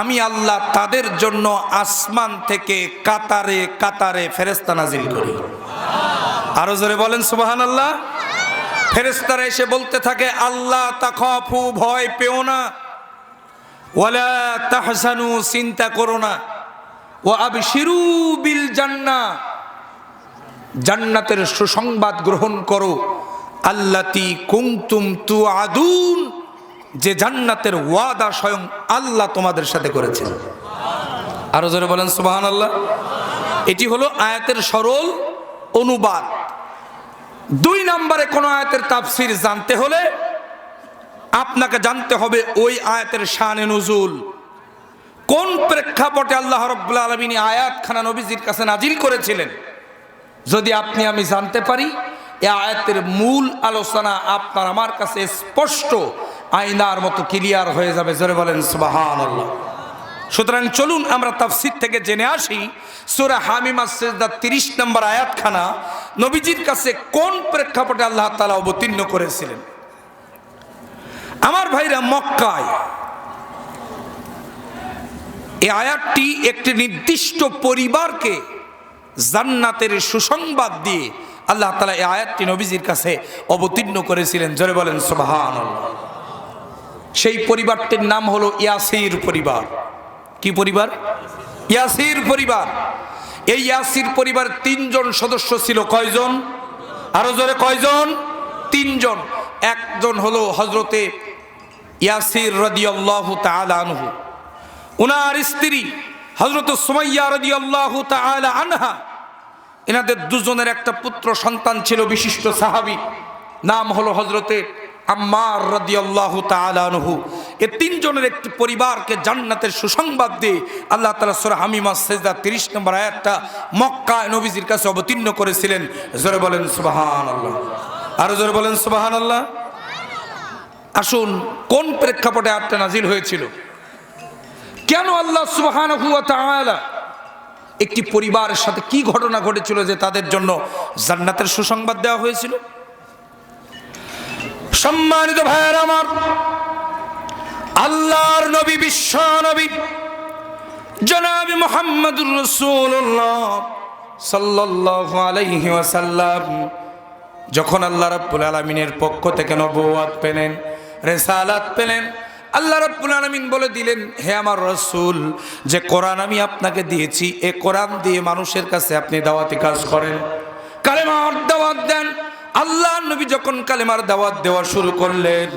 আমি আল্লাহ তাদের জন্য আসমান থেকে কাতারে কাতারে ফেরেশতা নাজিল করি। আরো জোরে বলেন সুবহানাল্লাহ। ফেরেশতারা এসে বলতে থাকে, আল্লাহ তাখাফু, ভয় পেও না, ওয়ালা তাহজানু, চিন্তা করো না, ওয়া আবশিরু বিল জান্নাহ, জান্নাতের সুসংবাদ গ্রহণ করো, আল্লাতী কুনতুম তুআদুন, যে জান্নাতের ওয়াদা স্বয়ং আল্লাহ তোমাদের সাথে করেছেন। আরো জোরে বলেন সুবহানাল্লাহ। এটি হলো আয়াতের সরল অনুবাদ। 2 নম্বরে কোন আয়াতের তাফসীর জানতে হলে আপনাকে জানতে হবে ওই আয়াতের শানে নুজুল, কোন প্রেক্ষাপটে আল্লাহ রাব্বুল আলামিন আয়াতখানা নবীজির কাছে নাজিল করেছিলেন। যদি আপনি আমি জানতে পারি, এই আয়াতের মূল আলোচনা আপনার আমার কাছে স্পষ্ট আয়নার মতো ক্লিয়ার হয়ে যাবে। জোরে বলেন সুবহানাল্লাহ। সুতরাং চলুন আমরা তাফসীর থেকে জেনে আসি সূরা হামিম আস-সিজদা 30 নম্বর আয়াতখানা নবীজির কাছে কোন প্রেক্ষাপটে আল্লাহ তাআলা অবতীর্ণ করেছিলেন। আমার ভাইরা, মক্কায় এই আয়াতটি একটি নির্দিষ্ট পরিবারকে জান্নাতের সুসংবাদ দিয়ে আল্লাহ তাআলা এই আয়াতটি নবীজির কাছে অবতীর্ণ করেছিলেন। জোরে বলেন সুবহানাল্লাহ। সেই পরিবারটির নাম হলো ইয়াসির পরিবার। কি পরিবার? ইয়াসির পরিবার। এই ইয়াসির পরিবার 3 জন সদস্য ছিল। কয়জন? আরো জোরে কয়জন? 3 জন। একজন হলো হযরতে ইয়াসির রাদিয়াল্লাহু তাআলা আনহু, উনার স্ত্রী হযরত সুমাইয়া রাদিয়াল্লাহু তাআলা আনহা। এনাদের 2 জনের একটা পুত্র সন্তান ছিল, বিশিষ্ট সাহাবী, নাম হলো হযরতে আম্মার রাদিয়াল্লাহু তাআলা আনহু। এই 3 জনের একটি পরিবারকে জান্নাতের সুসংবাদ দিয়ে আল্লাহ তাআলা সূরা হামিম আস-সিজদা 30 নম্বর আয়াতটা মক্কায় নবীজির কাছে অবতীর্ণ করেছিলেন। জোরে বলেন সুবহানাল্লাহ। আরো জোরে বলেন সুবহানাল্লাহ। আসুন, কোন প্রেক্ষাপটে আয়াতটা নাজিল হয়েছিল, কেন আল্লাহ সুবহানাহু ওয়া তাআলা একটি পরিবারের সাথে কি ঘটনা ঘটেছিল যে তাদের জন্য জান্নাতের সুসংবাদ দেওয়া হয়েছিল। সম্মানিত ভাইয়েরা আমার, আল্লাহর নবী, বিশ্ব নবী জনাব মুহাম্মদুর রাসূলুল্লাহ সাল্লাল্লাহু আলাইহি ওয়াসাল্লাম যখন আল্লাহ রাব্বুল আলামিনের পক্ষ থেকে নবুয়ত পেলেন, রিসালাত পেলেন, আল্লাহ রাব্বুল আলামিন বলে দিলেন, হে আমার রাসূল, যে কোরআন আমি আপনাকে দিয়েছি, এই কোরআন দিয়ে মানুষের কাছে আপনি দাওয়াতি কাজ করেন, কালেমার দাওয়াত দেন। আল্লাহ নবী যখন কালেমার দাওয়াত দেওয়া শুরু করলেন,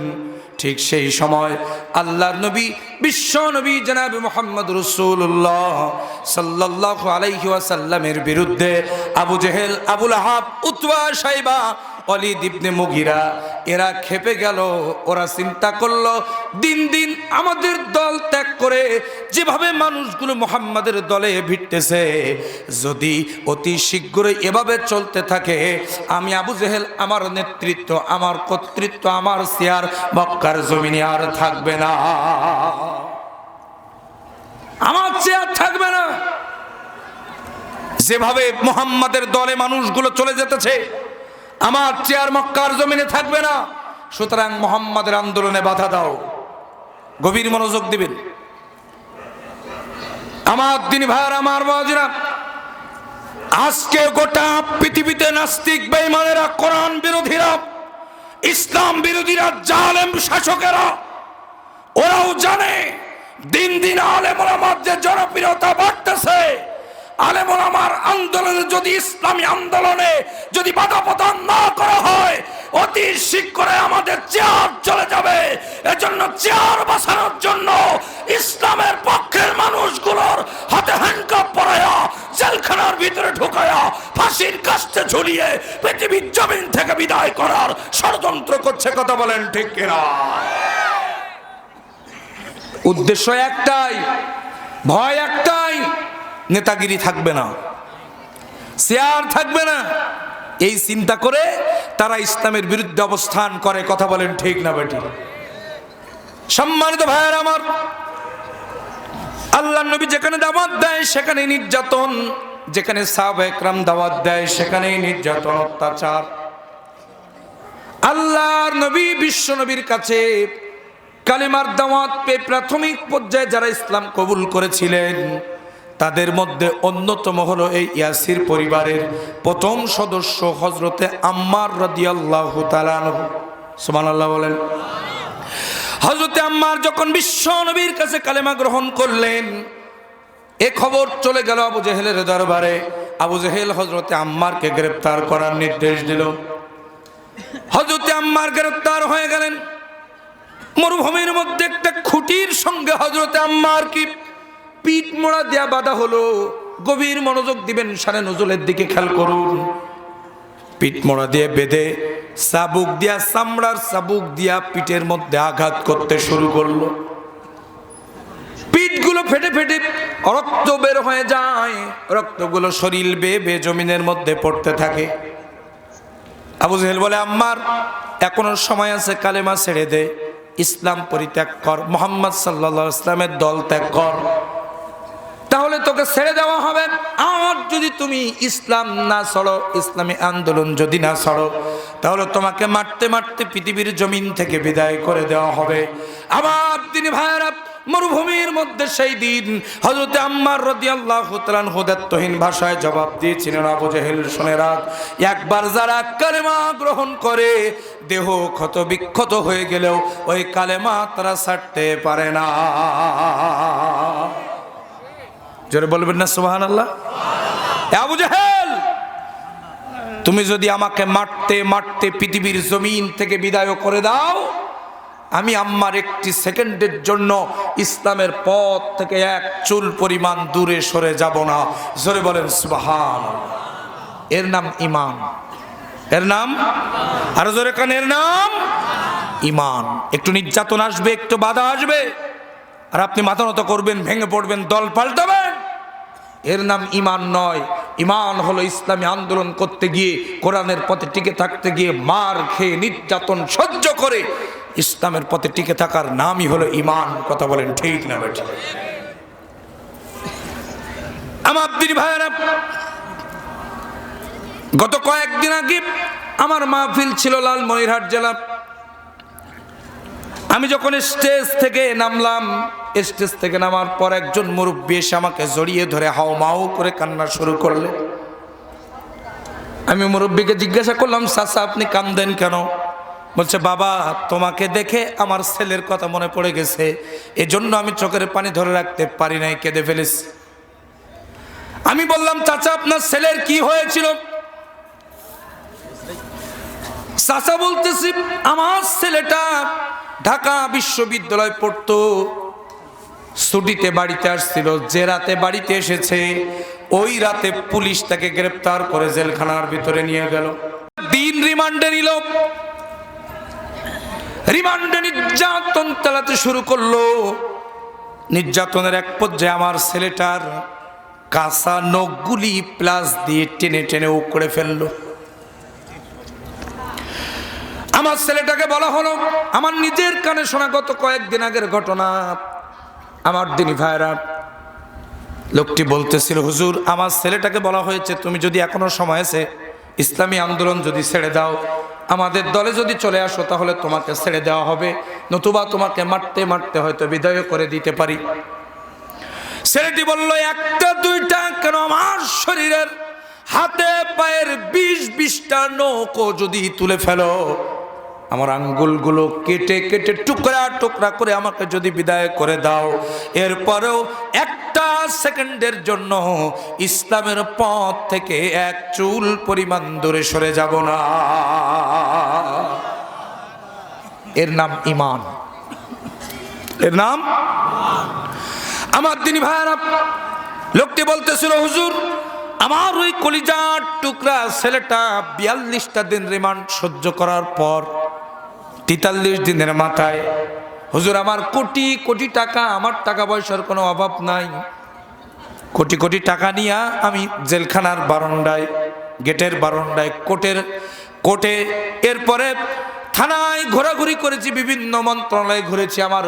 ঠিক সেই সময় আল্লাহর নবী, বিশ্ব নবী জনাব মুহাম্মদ রাসূলুল্লাহ সাল্লাল্লাহু আলাইহি ওয়াসাল্লামের বিরুদ্ধে আবু জেহেল, আবু লাহাব, উতবা, শাইবা, ওয়ালিদ ইবনে মুগিরা এরা খেপে গেল। ওরা চিন্তা করলো, দিন দিন আমাদের দল ত্যাগ করে যেভাবে মানুষগুলো মুহাম্মাদের দলে ভিড়তেছে, যদি অতি শীঘ্রই এভাবে চলতে থাকে, আমি আবু জেহেল, আমার নেতৃত্ব, আমার কর্তৃত্ব, আমার চেয়ার মক্কার জমিনে আর থাকবে না, আমার চেয়ার থাকবে না। যেভাবে মুহাম্মাদের দলে মানুষগুলো চলে যেতেছে, আমার চেয়ার মক্কার জমিনে থাকবে না। সুতরাং মুহাম্মাদের আন্দোলনে বাধা দাও। গভীর মনোযোগ দিবেন আমার দিনী ভাইয়েরা, আমার বাজিরা। আজকে গোটা পৃথিবীতে নাস্তিক, বেঈমানেরা, কোরআন বিরোধীরা, ইসলাম বিরোধীরা, জালেম শাসকেরা, ওরাও জানে দিন দিন আলেম ওলামার যে জনপ্রিয়তা বাড়তেছে, আলেম ওলামার আন্দোলনে যদি, ইসলামী আন্দোলনে যদি বাধা প্রদান না করা হয়, অতি শীঘ্রই আমাদের চেয়ার চলে যাবে। এজন্য চেয়ার বাঁচানোর জন্য ইসলামের পক্ষের মানুষগুলোর হাতে হ্যান্ডকাপ পরায়া, জেলখানার ভিতরে ঢুকায়া, ফাঁসির কাস্তে ঝুলিয়ে পৃথিবীর জমিন থেকে বিদায় করার ষড়যন্ত্র করছে। কথা বলেন ঠিক কিনা? উদ্দেশ্য একটাই, ভয় একটাই, নেতাগিরি থাকবে না, চেয়ার থাকবে না, এই চিন্তা করে তারা ইসলামের বিরুদ্ধে অবস্থান করে। কথা বলেন ঠিক না বেটি? সম্মানিত ভাইয়েরা আমার, আল্লাহর নবী যেখানে দাওয়াত দেয় সেখানে নির্যাতন, যেখানে সাহাবা একরাম দাওয়াত দেয় সেখানেই নির্যাতন, অত্যাচার। আল্লাহর নবী, বিশ্ব নবীর কাছে কালিমার দাওয়াত পেয়ে প্রাথমিক পর্যায়ে যারা ইসলাম কবুল করেছিলেন তাদের মধ্যে অন্যতম হলো এই ইয়াসির পরিবারের প্রথম সদস্য হযরতে আম্মার রাদিয়াল্লাহু তাআলা আনহু। সুবহানাল্লাহ বলেন। হযরতে আম্মার যখন বিশ্ব নবীর কাছে কালেমা গ্রহণ করলেন, এ খবর চলে গেল আবু জেহেলের দরবারে। আবু জেহেল হযরতে আম্মারকে গ্রেফতার করার নির্দেশ দিল। হযরতে আম্মার গ্রেফতার হয়ে গেলেন। মরুভূমির মধ্যে একটা খুঁটির সঙ্গে হযরতে আম্মার কি পিঠ মোড়া দেয়া বাঁধা হলো। গভীর মনোযোগ দিবেন, শানে নজুলের দিকে খেয়াল করুন। পিঠ মোড়া দিয়ে বেঁধে চাবুক দিয়া, চামড়ার চাবুক দিয়া পিঠের মধ্যে আঘাত করতে শুরু করলো। পিঠগুলো ফেটে ফেটে রক্ত বের হয়ে যায়। রক্তগুলো শরীর বেয়ে বেয়ে জমিনের মধ্যে পড়তে থাকে। আবু জেহেল বলে, আম্মার এখনো সময় আছে, কালেমা ছেড়ে দে, ইসলাম পরিত্যাগ কর, মুহাম্মদ সাল্লাল্লাহু আলাইহি ওয়াসাল্লামের দল ত্যাগ কর, তাহলে তোকে ছেড়ে দেওয়া হবে। আর যদি তুমি ইসলাম না ছাড়ো, ইসলামী আন্দোলন যদি না ছাড়ো, তাহলে তোমাকে মারতে মারতে পৃথিবীর জমিন থেকে বিদায় করে দেওয়া হবে। আবার তিনি ভাইয়েরা মরুভূমির মধ্যে সেই দিন হযরতে আম্মার রাদিয়াল্লাহু তাআলা হুদাত্তহীন ভাষায় জবাব দিয়েছিলেন, আবু জেহেল শুনে রাখ, একবার যারা কালেমা গ্রহণ করে দেহ ক্ষত বিক্ষত হয়ে গেলেও ওই কালেমা তারা ছাড়তে পারে না। জোরে বলবেন না সুবহানাল্লাহ। আবু জেহেল, তুমি যদি আমাকে মারতে মারতে পৃথিবীর জমিন থেকে বিদায় করে দাও, আমি আম্মার একটি সেকেন্ডের জন্য ইসলামের পথ থেকে এক চুল পরিমাণ দূরে সরে যাব না। জোরে বলেন সুবহানাল্লাহ। এর নাম ঈমান। এর নাম আরো জোরে কান, এর নাম ঈমান। একটু নির্যাতন আসবে, একটু বাধা আসবে, আর আপনি মাথা নত করবেন, ভেঙে পড়বেন, দল পাল্টাবেন, এর নাম ঈমান নয়। ঈমান হলো ইসলামী আন্দোলন করতে গিয়ে, কোরআনের পথে টিকে থাকতে গিয়ে মার খেয়ে নির্যাতন সহ্য করে ইসলামের পথে টিকে থাকার নামই হলো ঈমান। কথা বলেন ঠিক না বেঠিক? আমার দিদি ভাইয়েরা, গত কয়েকদিন আগে আমার মাহফিল ছিল লালমনিরহাট জেলা। আমি যখন স্টেজ থেকে নামলাম, স্টেজ থেকে নামার পর একজন মুরব্বী এসে আমাকে জড়িয়ে ধরে হাউমাউ করে কান্না শুরু করলেন। আমি মুরব্বীকে জিজ্ঞাসা করলাম, চাচা আপনি কাঁদেন কেন? বলছে, বাবা তোমাকে দেখে আমার ছেলের কথা মনে পড়ে গেছে, এজন্য আমি চোখের পানি ধরে রাখতে পারি নাই, কেঁদে ফেলেছি। আমি বললাম, চাচা আপনার ছেলের কি হয়েছিল? চাচা বলতেছি, আমার ছেলেটা ঢাকা বিশ্ববিদ্যালয় পড়তো, ছুটিতে বাড়িতে আসছিল, যে রাতে বাড়িতে এসেছে ওই রাতে পুলিশ তাকে গ্রেফতার করে জেলখানার ভিতরে নিয়ে গেল। দিন রিমান্ডে নিল। রিমান্ডে নির্যাতন চালাতে শুরু করলো। নির্যাতনের এক পর্যায়ে আমার ছেলেটার কাঁচা নখগুলি প্লাস দিয়ে টেনে টেনে উকড়ে ফেললো। আমার ছেলেটাকে বলা হলো, আমার নিজের কানে শোনা গত কয়েকদিন আগের ঘটনা। আমার দিনী ভাইরা, লোকটি বলতেছিল, হুজুর আমার ছেলেটাকে বলা হয়েছে তুমি যদি এখনো সময় আছে ইসলামী আন্দোলন যদি ছেড়ে দাও, আমাদের দলে যদি চলে আসো, তাহলে তোমাকে ছেড়ে দেওয়া হবে, নতুবা তোমাকে মারতে মারতে হয়তো বিদায় করে দিতে পারি। ছেলেটি বলল, একটা দুইটা কেন, আমার শরীরের হাতে পায়ের 20-20টা নখও যদি তুলে ফেলো, আমার আঙ্গুলগুলো কেটে কেটে টুকরা টুকরা করে আমাকে যদি বিদায় করে দাও, এরপরেও একটা সেকেন্ডের জন্য ইসলামের পথ থেকে এক চুল পরিমাণ দূরে সরে যাব না। এর নাম ঈমান। এর নাম আমার দিনী ভাইরা। লোকটি বলতেছিল, হুজুর আমার ওই কলিজার টুকরা ছেলেটা 42টা দিন রিমান্ড সহ্য করার পর 43 দিনের মাথায়, হুজুর আমার কোটি কোটি টাকা, আমার টাকা পয়সার কোনো অভাব নাই, কোটি কোটি টাকা নিয়ে আমি জেলখানার বারান্দায়, গেটের বারান্দায়, কোর্টে, এরপরে থানায় ঘোরাঘুরি করেছি, বিভিন্ন মন্ত্রণালয়ে ঘুরেছি, আমার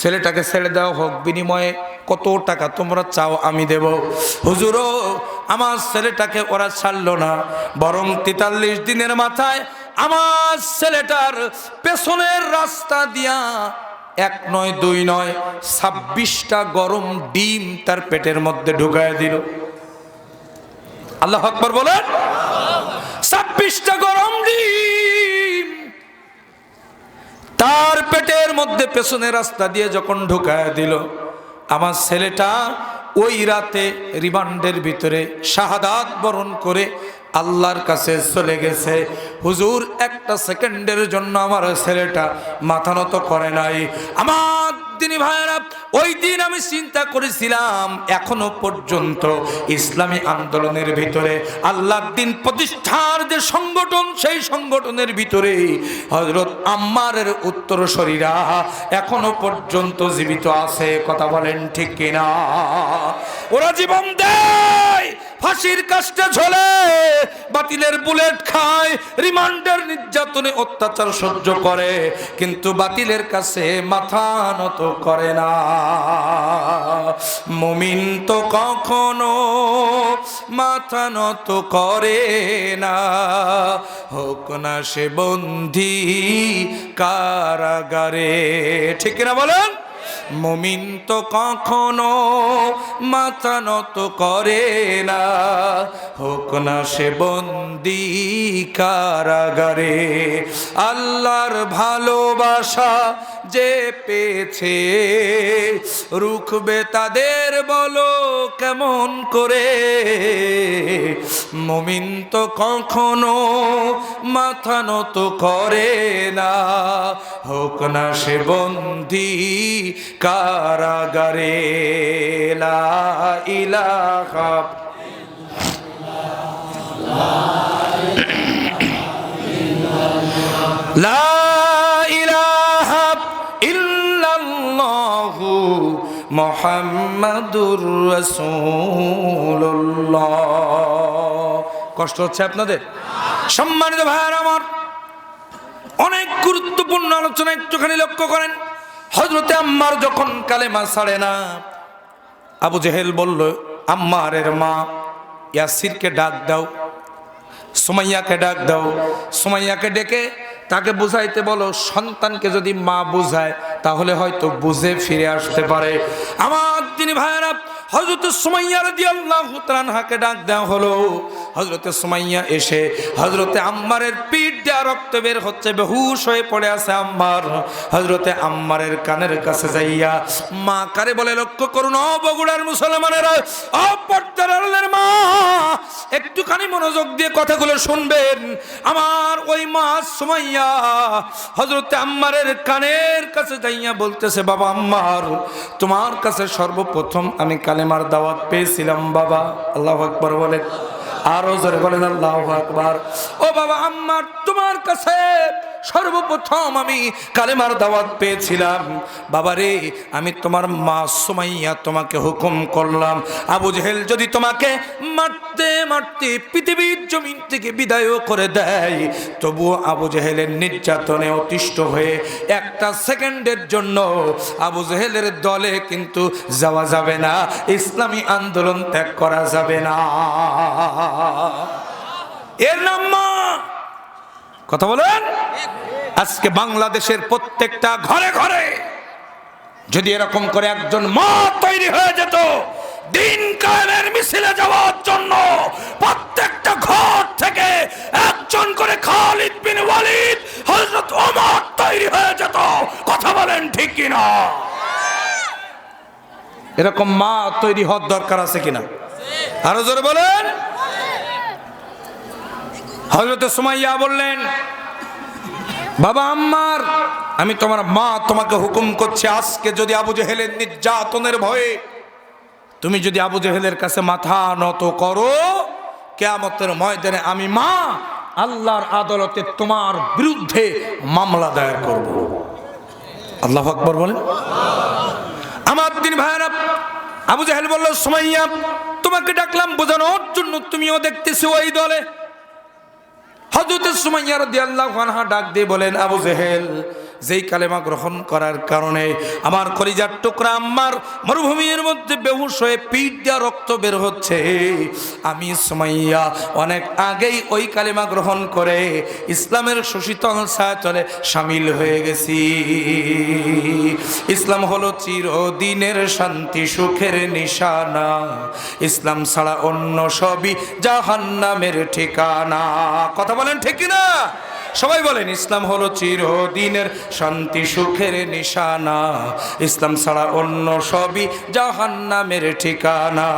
ছেলেটাকে ছেড়ে দেওয়া হোক, বিনিময়ে কত টাকা তোমরা চাও আমি দেব। হুজুরও আমার ছেলেটাকে ওরা ছাড়লো না, বরং 43 দিনের মাথায় আমার ছেলেটার পেছনের রাস্তা দিয়া এক নয় দুই নয় 26টা গরম ডিম তার পেটের মধ্যে ঢুকায় দিল। আল্লাহু আকবার বলেন। 26টা গরম ডিম তার পেটের মধ্যে পেছনের রাস্তা দিয়ে যখন ঢুকায় দিল, আমার ছেলেটা ওই রাতে রিমান্ডের ভিতরে শাহাদাত বরণ করে আল্লাহর কাছে চলে গেছে। হুজুর একটা সেকেন্ডের জন্য আমার ছেলেটা মাথা নত করে নাই। আমার দিনী ভাইরা, ওই দিন আমি চিন্তা করেছিলাম এখনো পর্যন্ত ইসলামী আন্দোলনের ভিতরে আল্লাহর দিন প্রতিষ্ঠার যে সংগঠন, সেই সংগঠনের ভিতরে হযরত আম্মারের উত্তরসূরিরা এখনো পর্যন্ত জীবিত আছে। কথা বলেন ঠিক কিনা? ওরা জীবন দেয়, ফাঁসির কাস্টে ঝোলে, বাতিলের বুলেট খায়, রিমান্ডের নির্যাতনে অত্যাচার সহ্য করে, কিন্তু বাতিলের কাছে মাথা নত করে না। মুমিন তো কখনো মাথা নত করে না, হোক না সে বন্দী কারাগারে। ঠিক কিনা বলেন? মুমিন তো কখনো মাথা নত করে না, হোক না সে বন্দী কারাগারে। আল্লাহর ভালোবাসা যে পেয়েছে, রুখবে তাদের বলো কেমন করে। মুমিন তো কখনো মাথা নত করে না, হোক না সে বন্দী কারাগারে। লা ইলাহা লা ইলাহা ইল্লাল্লাহু মুহাম্মাদুর রাসূলুল্লাহ। কষ্ট হচ্ছে আপনাদের? সম্মানিত ভাইরা আমার, অনেক গুরুত্বপূর্ণ আলোচনা, একটুখানি লক্ষ্য করেন। হযরতে আম্মার যখন কালেমা ছাড়ে না, আবু জেহেল বলল, আম্মারের মা ইয়াসিরকে ডাক দাও, সুমাইয়াকে ডাক দাও। সুমাইয়াকে ডেকে তাকে বুঝাইতে বলো, সন্তানকে যদি মা বুঝায় তাহলে হয়তো বুঝে ফিরে আসতে পারে। আমার দিনী ভাইরা, হযরত সুমাইয়া রাদিয়াল্লাহু তাআলা আনহাকে ডাক দেওয়া হলো। হযরতে সুমাইয়া এসে হযরতে আম্মারের পিঠ দিয়ে রক্ত বের হচ্ছে, বেহুশ হয়ে পড়ে আছে আম্মার। হযরতে আম্মারের কানের কাছে যাইয়া মা কারে বলে, লক্ষ্য করুন ও বগুড়ার মুসলমানেরা, ও পর্দার আড়ালের মা, একটুখানি মনোযোগ দিয়ে কথাগুলো শুনবেন। আমার ওই মা সুমাইয়া হযরতে আম্মারের কানের কাছে যাইয়া বলতেছে, বাবা আম্মার, তোমার কাছে সর্বপ্রথম আমি কালেমার দাওয়াত পেয়েছিলাম বাবা। আল্লাহু আকবার বলেন, আরো জোরে বলেন আল্লাহু আকবার। ও বাবা আম্মার, তোমার কাছে সর্বপ্রথম আমি কালেমার দাওয়াত পেয়েছিলাম। বাবা রে, আমি তোমার মা সুমাইয়া তোমাকে হুকুম করলাম, আবু জেহেল যদি তোমাকে মারতে মারতে পৃথিবীর জমিন থেকে বিদায়ও করে দেয়, তবুও আবু জেহেলের নির্যাতনে অতিষ্ঠ হয়ে একটা সেকেন্ডের জন্য আবু জেহেলের দলে কিন্তু যাওয়া যাবে না, ইসলামী আন্দোলন ত্যাগ করা যাবে না। এর নাম মা। কথা বলেন। আজকে বাংলাদেশের প্রত্যেকটা ঘরে ঘরে যদি এরকম করে একজন মা তৈরি হয়ে যেত দিন কায়েমের মিছিলে যাওয়ার জন্য, প্রত্যেকটা ঘর থেকে একজন করে খালিদ বিন ওয়ালিদ, হযরত ওমর তৈরি হয়ে যেত। কথা বলেন ঠিক কিনা? এরকম মা তৈরি হওয়ার দরকার আছে কিনা? আরো জোরে বলেন। হযরত সুমাইয়া বললেন, বাবা আম্মার, আমি তোমার মা তোমাকে হুকুম করছি, আজকে যদি আবু জেহেলের নির্যাতনের ভয়ে তুমি যদি আবু জেহেলের কাছে মাথা নত করো, কিয়ামতের ময়দানে আমি মা আল্লাহর আদালতে তোমার বিরুদ্ধে মামলা দায়ের করব। আল্লাহু আকবার বলেন। আমার দিন ভাইরা, আবু জেহেল বলল, সুমাইয়া তোমাকে ডাকলাম বোঝানোর জন্য, তুমিও দেখতেছো ওই দলে। হযরত সুমাইয়া রাদিয়াল্লাহু আনহা ডাক দিয়ে বলেন, আবু জেহেল, যেই কালেমা গ্রহণ করার কারণে আমার কলিজার টুকরা আম্মার মরুভূমির মধ্যে বেহুশ হয়ে পিঠ দিয়া রক্ত বের হচ্ছে, আমি সুমাইয়া অনেক আগেই ওই কালেমা গ্রহণ করে ইসলামের সুশীতল ছায়াতলে শামিল হয়ে গেছি। ইসলাম হলো চিরদিনের শান্তি সুখের নিশানা, ইসলাম ছাড়া অন্য সবই জাহান্নামের ঠিকানা। কথা বলেন ঠিক কিনা? সবাই বলেন, ইসলাম হলো চিরদিনের শান্তি সুখের নিশানা, ইসলাম ছাড়া অন্য সবই জাহান্নামের ঠিকানা।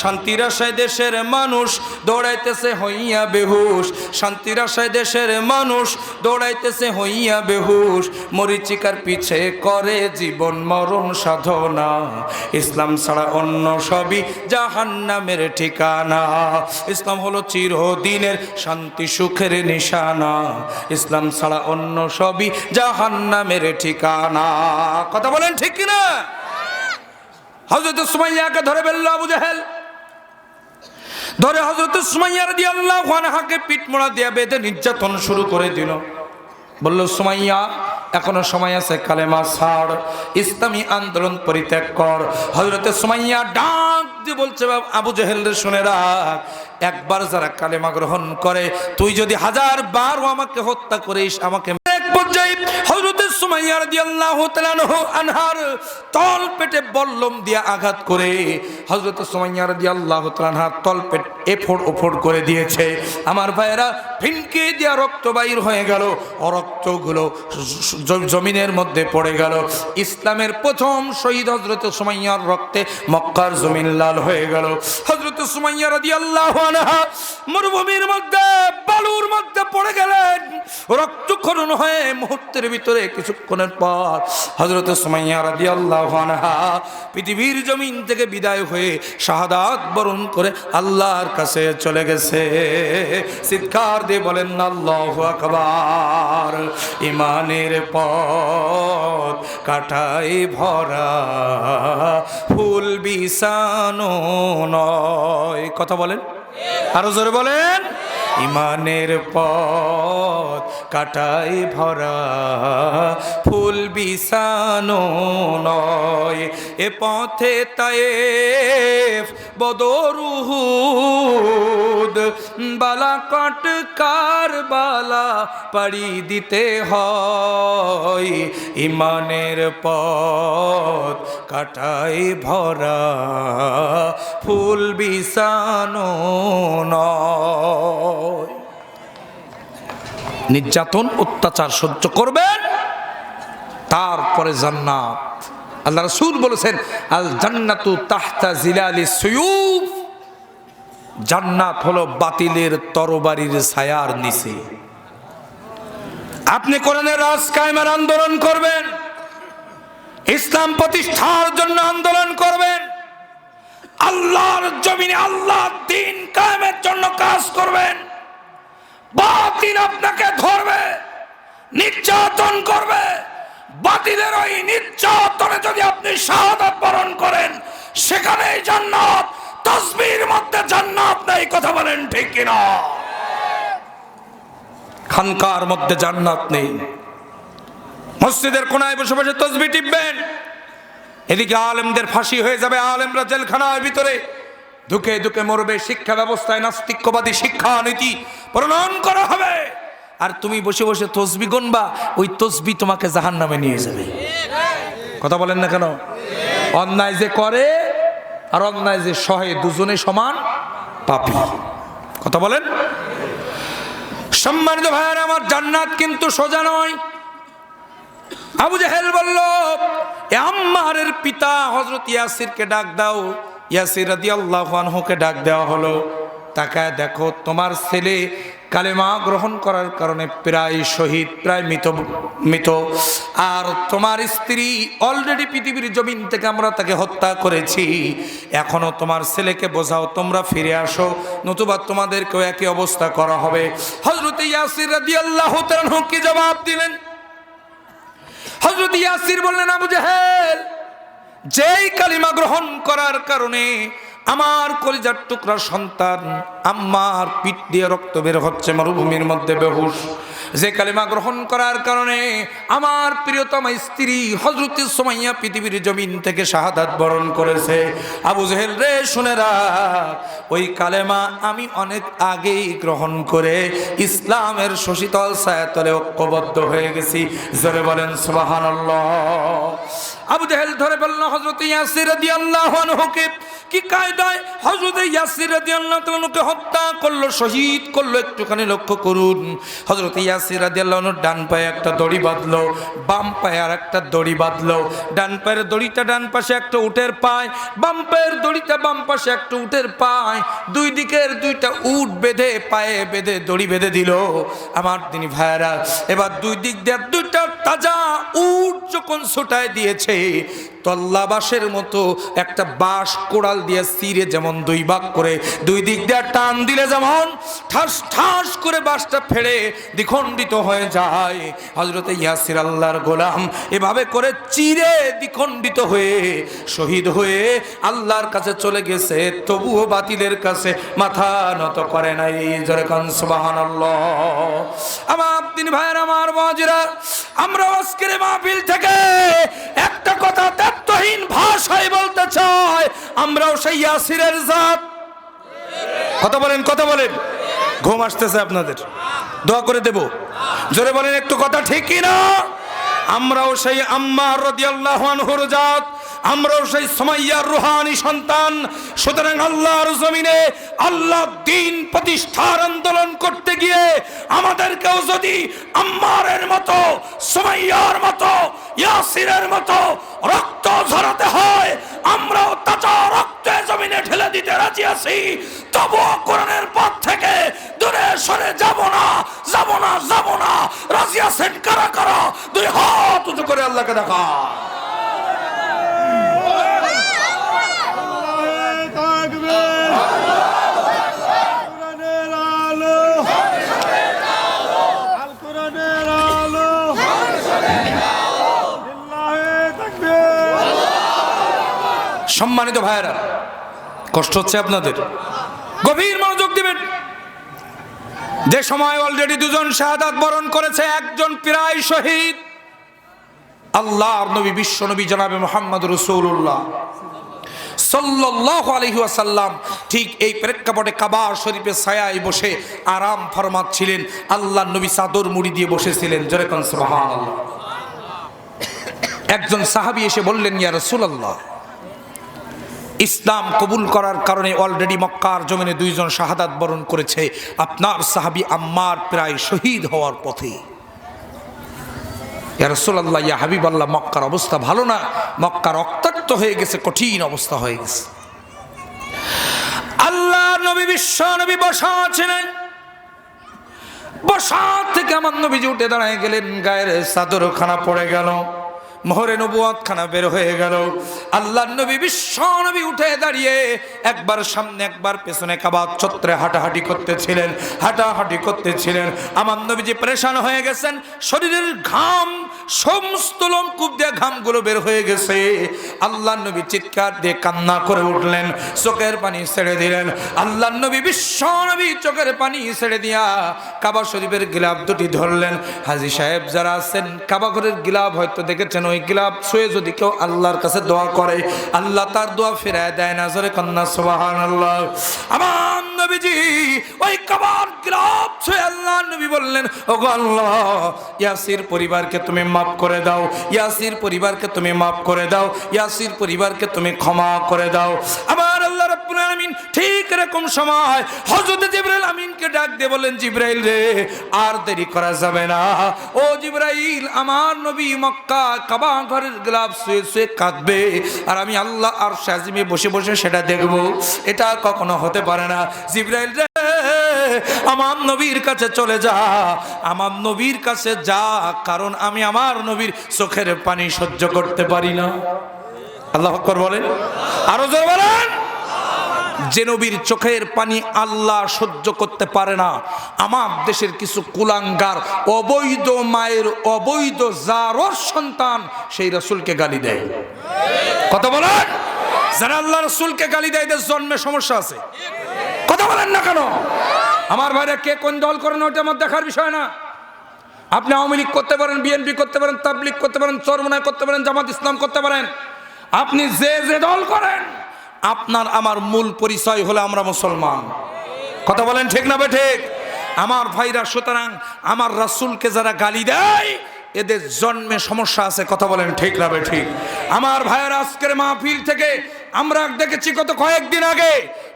শান্তির আশায় দেশের মানুষ দৌড়াইতেছে হইয়া বেহুশ, শান্তির আশায় দেশের মানুষ দৌড়াইতেছে হইয়া বেহুশ, মরিচিকার পিছে করে জীবন মরণ সাধনা, ইসলাম ছাড়া অন্য সবই জাহান্নামের ঠিকানা। ইসলাম হলো চিরদিনের শান্তি সুখের নিশানা, ইসলাম ছাড়া অন্য সবই জাহান্নামের ঠিকানা। কথা বলেন ঠিক কিনা? হযরত সুমাইয়াকে ধরে ফেলল আবু জেহেল, ধরে হযরত সুমাইয়া রাদিয়াল্লাহু আনহাকে পিঠমোড়া দিয়ে বেঁধে নির্যাতন শুরু করে দিল। বলল, সুমাইয়া এখনো সময় আছে, কালেমা ছাড়, ইসলামী আন্দোলন পরিত্যাগ কর। হযরত সুমাইয়া ডাক দিয়ে বলছে, আবু জেহেল রে শুনে রাখ, একবার যারা কালেমা গ্রহণ করে, তুই যদি 1000 বার আমাকে হত্যা করিস, আমাকে এক পর্যায়ে হযরত সুমাইয়া রাদিয়াল্লাহু তাআলা আনহার তল পেটে বল্লম দিয়ে আঘাত করে হযরত সুমাইয়া রাদিয়াল্লাহু তাআলা আনহার তল পেট এফোড় ওফোড় করে দিয়েছে। আমার ভাইয়েরা, ফিনকে দিয়া রক্ত বাইর হয়ে গেল, রক্তগুলো জমিনের মধ্যে পড়ে গেল। ইসলামের প্রথম শহীদ হযরত সুমাইয়ার রক্তে মক্কার জমিন লাল হয়ে গেল। হযরত সুমাইয়া রাদিয়াল্লাহু আনহা মরুভূমির মধ্যে বালুর মধ্যে পড়ে গেলেন, রক্তক্ষরণ হয়ে মুহূর্তের ভিতরে কিছুক্ষণের পর হযরত সুমাইয়া রাদিয়াল্লাহু আনহা পৃথিবীর জমিন থেকে বিদায় হয়ে শাহাদাত বরণ করে আল্লাহর কাছে চলে গেছে। চিৎকার দিয়ে বলেন আল্লাহু আকবার। ইমানের পথ কাটায় ভরা, ফুল বিছানো নয়। কথা বলেন, আরো জোরে বলেন। ইমানের পথ কাটায় ভরা, ফুল বিছানো নয়। এ পথে তায়েফ বদর উহুদ বালাকট কারবালা পাড়ি দিতে হয়। ইমানের পথ কাটায় ভরা, ফুল বিছানো নয়। নির্যাতন অত্যাচার সহ্য করবেন, তারপরে জান্নাত। আল্লাহ রাসূল বলেছেন, আল জান্নাতু তাহতা জিলালিস সুয়ুফ, জান্নাত হলো বাতিলের তরবারির ছায়ার নিচে। আপনি কোরআনের রাজ কায়েমের আন্দোলন করবেন, ইসলাম প্রতিষ্ঠার জন্য আন্দোলন করবেন, আল্লাহর জমিনে আল্লাহর দ্বীন কায়েমের জন্য কাজ করবেন। বাতিল আপনাকে ধরবে, নির্যাতন করবে, বাতিলের ওই নির্যাতনে যদি আপনি শাহাদাত বরণ করেন, সেখানেই জান্নাত। তাসবিহর মধ্যে জান্নাত নাই। কথা বলেন ঠিক কিনা? খানকার মধ্যে জান্নাত নেই। মসজিদের কোনায় বসে বসে তাসবিহ টিপবেন, এদিকে আলেমদের ফাঁসি হয়ে যাবে, আলেমরা জেলখানার ভিতরে ধুকে ধুকে মরবে, শিক্ষা ব্যবস্থায় নাস্তিক্যবাদী শিক্ষা নীতি প্রণয়ন করা হবে, আর তুমি বসে বসে তাসবিহ গুনবা, ওই তাসবিহ তোমাকে জাহান্নামে নিয়ে যাবে। কথা বলেন না কেন? অন্যায় যে করে আর অন্যায় যে সহে, দুজনে সমান পাপী। কথা বলেন। সম্মানিত ভাইয়েরা আমার, জান্নাত কিন্তু সোজা নয়। আবু জেহেল বলল, এ আম্মারের পিতা হযরত ইয়াসিরকে ডাক দাও। ইয়াসির রাদিয়াল্লাহু আনহুকে ডাক দেওয়া হলো। তাকায় দেখো, তোমার ছেলে কালেমা গ্রহণ করার কারণে প্রায় শহীদ, প্রায় মৃত, আর তোমার স্ত্রী অলরেডি পৃথিবীর জমিন থেকে আমরা তাকে হত্যা করেছি। এখনো তোমার ছেলেকে বোঝাও, তোমরা ফিরে আসো, নতুবা তোমাদেরকেও একই অবস্থা করা হবে। হযরত ইয়াসির রাদিয়াল্লাহু তাআলা কি জবাব দিলেন? হযরত ইয়াসির বললেন, আবু জেহেল, যেই কালিমা গ্রহণ করার কারণে আমার কলিজার টুকরা সন্তান আম্মার পিঠ দিয়ে রক্ত বের হচ্ছে, মরুভূমির মধ্যে বেহুশ, যে কালেমা গ্রহণ করার কারণে আমার প্রিয়তমা স্ত্রী হযরত সুমাইয়া পৃথিবীর জমিন থেকে শাহাদাত বরণ করেছে। আবু জেহেল রে শুনে রাখ, ওই কালেমা আমি অনেক আগেই গ্রহণ করে ইসলামের শশীতল ছায়াতলে ঐক্যবদ্ধ হয়ে গেছি। জোরে বলেন সুবহানাল্লাহ। আবু জেহেল ধরে বলল হযরত ইয়াসির রাদিয়াল্লাহু আনহুকে, কি কায়দায় হযরত ইয়াসির রাদিয়াল্লাহু আনহুকে হত্যা করলো, শহীদ করলো, একটুখানি লক্ষ্য করুন। হযরত ইয়াসির রাদিয়াল্লাহু আনহু ডান পায়ে একটা দড়ি বাঁধলো, বাম পায়ে আর একটা দড়ি বাঁধলো। ডান পায়ের দড়িটা ডান পাশে একটা উটের পায়, বাম পায়ের দড়িটা বাম পাশে একটা উটের পায়, দুই দিকের দুইটা উট বেঁধে পায়ে বেঁধে দড়ি বেঁধে দিল। আমার দিনী ভাইরা, এবার দুই দিক দিয়ে দুইটা তাজা উট যখন ছোটায় দিয়েছে, তল্লা বাঁশের মতো একটা বাঁশ কোড়াল দিয়ে চিরে যেমন দুই ভাগ করে দুই দিক দিয়ে টান দিলে যেমন ঠাস ঠাস করে বাঁশটা ফেড়ে দ্বিখণ্ডিত হয়ে যায়, হযরত ইয়াসির আল্লাহর গোলাম এভাবে করে চিরে দ্বিখণ্ডিত হয়ে শহীদ হয়ে আল্লাহর কাছে চলে গেছে, তবুও বাতিলের কাছে মাথা নত করে নাই। জোরে কান সুবহানাল্লাহ। আমার দিন ভাইয়ের, আমার বাজিরা, আমরা আজকের মাহফিল থেকে একটা কথা তত্ত্বহীন ভাষায় বলতে চাই, আমরাও সেই ইয়াসিরের জাত। কথা বলেন, কথা বলেন। ঘুম আসতেছে আপনাদের, দোয়া করে দেব। জোরে বলেন একটু কথা, ঠিক কি না? আমরাও সেই আম্মার রাদিয়াল্লাহু আনহুর জাত, আমরাও সেই সুমাইয়ার রুহানি সন্তান। সুতরাং আল্লাহর জমিনে আল্লাহ দ্বীন প্রতিষ্ঠার আন্দোলন করতে গিয়ে আমাদেরকেও যদি আম্মারের মতো, সুমাইয়ার মতো, ইয়াসিরের মতো রক্ত ঝরাতে হয়, আমরাও তাজা রক্তে জমিনে ঢেলে দিতে রাজি আছি। তবুও কোরআনের পথ থেকে দূরে সরে যাব না, যাব না, যাব না। রাজি আছেন কারা কারা? দুই হাত উঁচু করে আল্লাহকে দেখা। সম্মানিত ভাইয়েরা, কষ্ট হচ্ছে আপনাদের? গভীর মনোযোগ দিবেন। যে সময় অলরেডি দুজন শাহাদাত বরণ করেছে, একজন প্রায় শহীদ, আল্লাহর নবী, বিশ্ব নবী জনাবে মুহাম্মদ রাসূলুল্লাহ সাল্লাল্লাহু আলাইহি ওয়াসাল্লাম ঠিক এই প্রেক্ষাপটে কাবা শরীফের ছায়ায় বসে আরাম ফরমাচ্ছিলেন। আল্লাহর নবী চাদর মুড়ি দিয়ে বসেছিলেন। জোরে কোন সুবহানাল্লাহ। একজন সাহাবী এসে বললেন, ইয়া রাসূলুল্লাহ, ইসলাম কবুল করার কারণে অলরেডি মক্কার জমিনে দুইজন শাহাদাত বরণ করেছে, আপনার সাহাবী আম্মার প্রায় শহীদ হওয়ার পথে। ইয়া রাসূলুল্লাহ, ইয়া হাবিবাল্লাহ, মক্কার অবস্থা ভালো না, মক্কা রক্তাক্ত হয়ে গেছে, কঠিন অবস্থা হয়ে গেছে। আল্লাহর নবী, বিশ্ব নবী বসা ছিলেন। বসা থেকে আমার নবীজি উঠে দাঁড়ায় গেলেন, গায়ের চাদরখানা পড়ে গেল, মোহরে নবুয়ত খানা বের হয়ে গেল। আল্লাহর নবী, বিশ্ব নবী উঠে দাঁড়িয়ে একবার সামনে একবার পেছনে কাবা চত্বরে হাঁটাহাঁটি করতেছিলেন, হাঁটাহাঁটি করতেছিলেন। আমার নবীজি পরেশান হয়ে গেছেন, শরীরের ঘাম, সমস্ত লোমকূপ দিয়ে ঘামগুলো বের হয়ে গেছে। আল্লাহর নবী চিৎকার দিয়ে কান্না করে উঠলেন, চোখের পানি ছেড়ে দিলেন। আল্লাহর নবী, বিশ্ব নবী চোখের পানি ছেড়ে দিয়া কাবা শরীফের গিলাফ দুটি ধরলেন। হাজী সাহেব যারা আছেন, কাবা ঘরের গিলাফ হয়তো দেখেছেন, ওই গিলাফ ছুঁয়ে যদি কেউ আল্লাহর কাছে দোয়া করে, আল্লাহ তার দোয়া ফিরায় দেয় না। জোরে কন্যা সুবহানাল্লাহ। আমার নবীজি ওই কাবার গিলাফ ছুঁয়ে আল্লাহর নবী বললেন, ওগো আল্লাহ, ইয়াসির পরিবারকে তুমি মাফ করে দাও, ইয়াসির পরিবারকে তুমি মাফ করে দাও, ইয়াসির পরিবারকে তুমি ক্ষমা করে দাও। আমার আল্লাহ রাব্বুল আলামিন ঠিক এরকম সময় হযরত জিবরাইল আমিনকে ডাক দিয়ে বলেন, জিবরাইল রে, আর দেরি করা যাবে না। ও জিবরাইল, আমার নবী মক্কা কাবা ঘরের গিলাফ ছুঁয়ে ছুঁয়ে কাঁদবে, আর আমি আল্লাহ আরশ আজিমে বসে বসে সেটা দেখব। এটা কখনো হতে পারে না। জিবরাইল রে, আমার নবীর কাছে চলে যা, আমার নবীর কাছে যা, কারণ আমি আমার নবীর চোখের পানি সহ্য করতে পারি না। আল্লাহু আকবার বলেন, আরো জোরে বলেন। যে নবীর চোখের পানি আল্লাহ সহ্য করতে পারে না, আমার দেশের কিছু কুলাঙ্গার অবৈধ মায়ের অবৈধ জারর সন্তান সেই রাসূলকে গালি দেয়। কথা বলেন। যারা আল্লাহ রাসূলকে গালি দেয়, এদের জন্মে সমস্যা আছে। কথা বলেন না কেন? আমার ভাইরা কে কোন দল করেন ওটা আমার দেখার বিষয় না। আপনি আওয়ামী লীগ করতে পারেন, বিএনপি করতে পারেন, তাবলীগ করতে পারেন, চরমনায় করতে পারেন, জামাত ইসলাম করতে পারেন, আপনি যে যে দল করেন, আপনার আমার মূল পরিচয় হলো আমরা মুসলমান। কথা বলেন ঠিক না ঠিক? আমার ভাইরা, সুতরাং আমার রাসূলকে যারা গালি দেয় এদের জন্মে সমস্যা আছে। কথা বলেন ঠিক না ঠিক? আমার ভাইয়েরা, আজকের মাহফিল থেকে আমরা দেখেছি গত কয়েকদিন আগে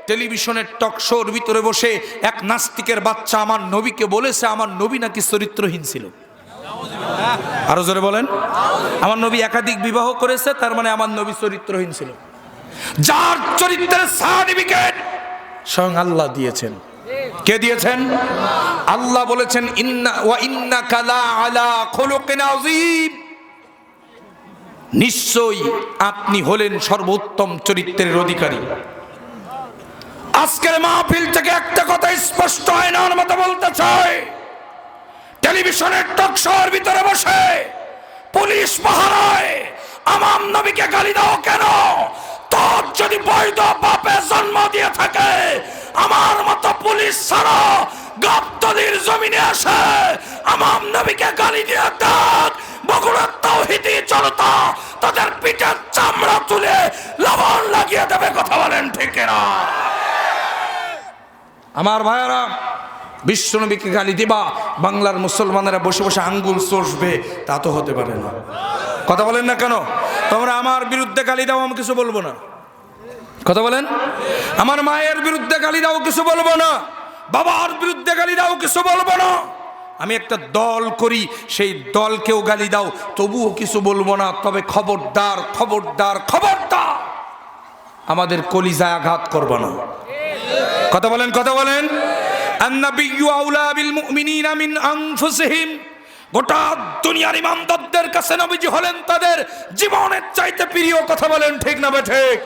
টেলিভিশনের টক শোর ভিতরে বসে এক নাস্তিকের বাচ্চা আমার নবীকে বলেছে আমার নবী নাকি চরিত্রহীন ছিল। আরো জোরে বলেন। আমার নবী একাধিক বিবাহ করেছে, তার মানে আমার নবী চরিত্রহীন ছিল। যার চরিত্রের সার্টিফিকেট স্বয়ং আল্লাহ দিয়েছেন। কে দিয়েছেন? আল্লাহ বলেছেন ইন্নাকা লা আলা খুলুকিন আযীম, নিশ্চয়ই আপনি হলেন সর্বোত্তম চরিত্রের অধিকারী। আজকের মাহফিল থেকে একটা কথা স্পষ্ট আয়নার মতো বলতে চাই, টেলিভিশনের টক শোর ভিতরে বসে পুলিশ পাহারায় আমার নবীকে গালি দাও কেন? তোর যদি বৈধ বাপে জন্ম দিয়ে থাকে, আমার মতো পুলিশ ছাড়া গাবতলীর জমিনে আসে আমার নবীকে গালি দিয়ে ডাক, বগুড়ার তাওহীদি জনতা তাদের পিঠের চামড়া তুলে লবণ লাগিয়ে দেবে। কথা বলেন ঠিক না? আমার ভাইয়েরা, বিশ্বনবীকে গালি দিবা, বাংলার মুসলমানেরা বসে বসে আঙ্গুল চষবে, তা তো হতে পারে না। কথা বলেন না কেন? তোমরা আমার বিরুদ্ধে গালি দাও, আমি কিছু বলবো না। কথা বলেন। আমার মায়ের বিরুদ্ধে গালি দাও, কিছু বলবো না। বাবার বিরুদ্ধে গালি দাও, কিছু বলবো না। আমি একটা দল করি, সেই দলকেও গালি দাও, তবুও কিছু বলবো না। তবে খবরদার, খবরদার, খবরদার, আমাদের কলিজায় আঘাত করবো না। কথা বলেন, কথা বলেন। আন-নাবিয়্যু আউলা বিল মুমিনিনা মিন আনফুসিহিম, গোটা দুনিয়ার ইমানদারদের কাছে নবীজি হলেন তাদের জীবনের চাইতে প্রিয়। কথা বলেন ঠিক না ঠিক?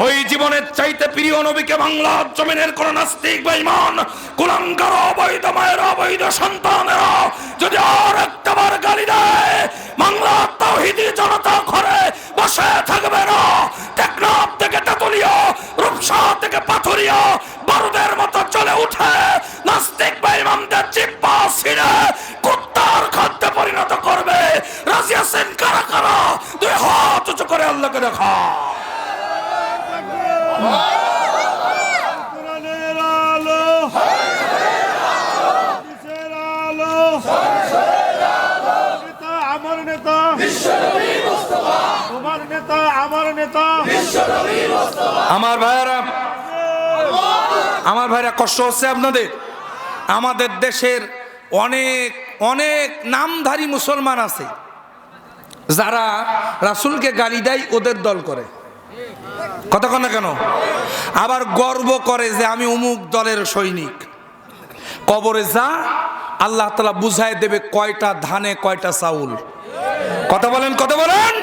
ওই জীবনের চাইতে প্রিয় নবীকে বাংলার জমিনের কোন নাস্তিক বা ঈমান কুলাঙ্গার, অবৈধ মায়ের অবৈধ সন্তানেরা যদি আর একটাবার গালি দেয়, বাংলার তাওহীদি জনতা ঘরে বসে থাকবে না। টেকনাফ থেকে তেতুলিয়া, রূপসা থেকে পাথুরিয়া বারুদের মতো চলে উঠে নাস্তিক বা ইমামদের জিহ্বা ছিঁড়ে কুত্তার খাদ্যে পরিণত করবে। রাজি আছেন কারা কারা? দুই হাত উঁচু করে আল্লাহকে দেখা। আমার ভাইয়েরা, আমার ভাইরা, কষ্ট হচ্ছে আপনাদের? আমাদের দেশের অনেক অনেক নামধারী মুসলমান আছে যারা রাসূলকে গালি দেয়, ওদের দল করে। কথা কন না কেন? আবার গর্ব করে যে আমি অমুক দলের সৈনিক। কবরে যা, আল্লাহ তাআলা বুঝায় দেবে কয়টা ধানে কয়টা চাউল। কথা বলেন, কথা বলেন।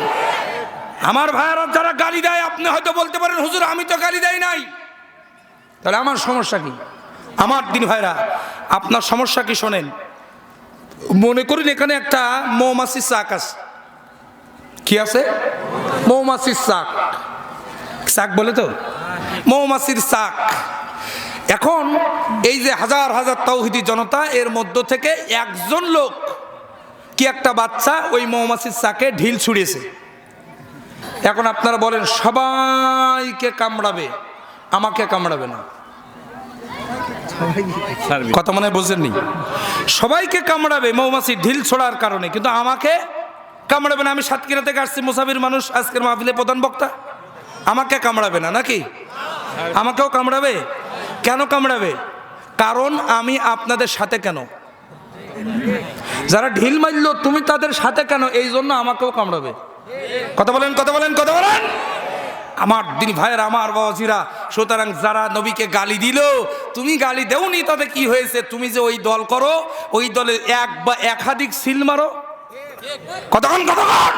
আমার ভাইয়েরা, যারা গালি দেয়, আপনি হয়তো বলতে পারেন হুজুর আমি তো গালি দেই নাই, তাহলে আমার সমস্যা কি? আমার দিন ভাইরা, আপনার সমস্যা কি শোনেন। মনে করুন এখানে একটা মৌমাছির চাক আছে। কি আছে? মৌমাছির চাক। চাক বলে তো, মৌমাছির চাক। এখন এই যে হাজার হাজার তাওহীদি জনতা, এর মধ্য থেকে একজন লোক কি একটা বাচ্চা ওই মৌমাছির চাকে ঢিল ছুঁড়িয়েছে। এখন আপনারা বলেন সবাইকে কামড়াবে, আমাকে কামড়াবে না। কথা মনে হয় বুঝেননি? সবাইকে কামড়াবে মৌমাছি ঢিল ছোড়ার কারণে, কিন্তু আমাকে কামড়াবে না। আমি সাতক্ষীরা থেকে আসছি, মুসাফির মানুষ, আজকের মাহফিলে প্রধান বক্তা। আমাকে কামড়াবে না নাকি? আমাকেও কামড়াবে। কেন কামড়াবে? কারণ আমি আপনাদের সাথে কেন? যারা ঢিল মারল তুমি তাদের সাথে কেন, এই জন্য আমাকেও কামড়াবে। কথা বলেন, কথা বলেন, কথা বলেন। আমার দিন ভাইয়ের, আমার বাবাজিরা, সুতরাং যারা নবীকে গালি দিল, তুমি গালি দেওনি, তাতে কি হয়েছে? তুমি যে ওই দল করো, ওই দলে এক বা একাধিক সিল মারো। কতক্ষণ কতক্ষণ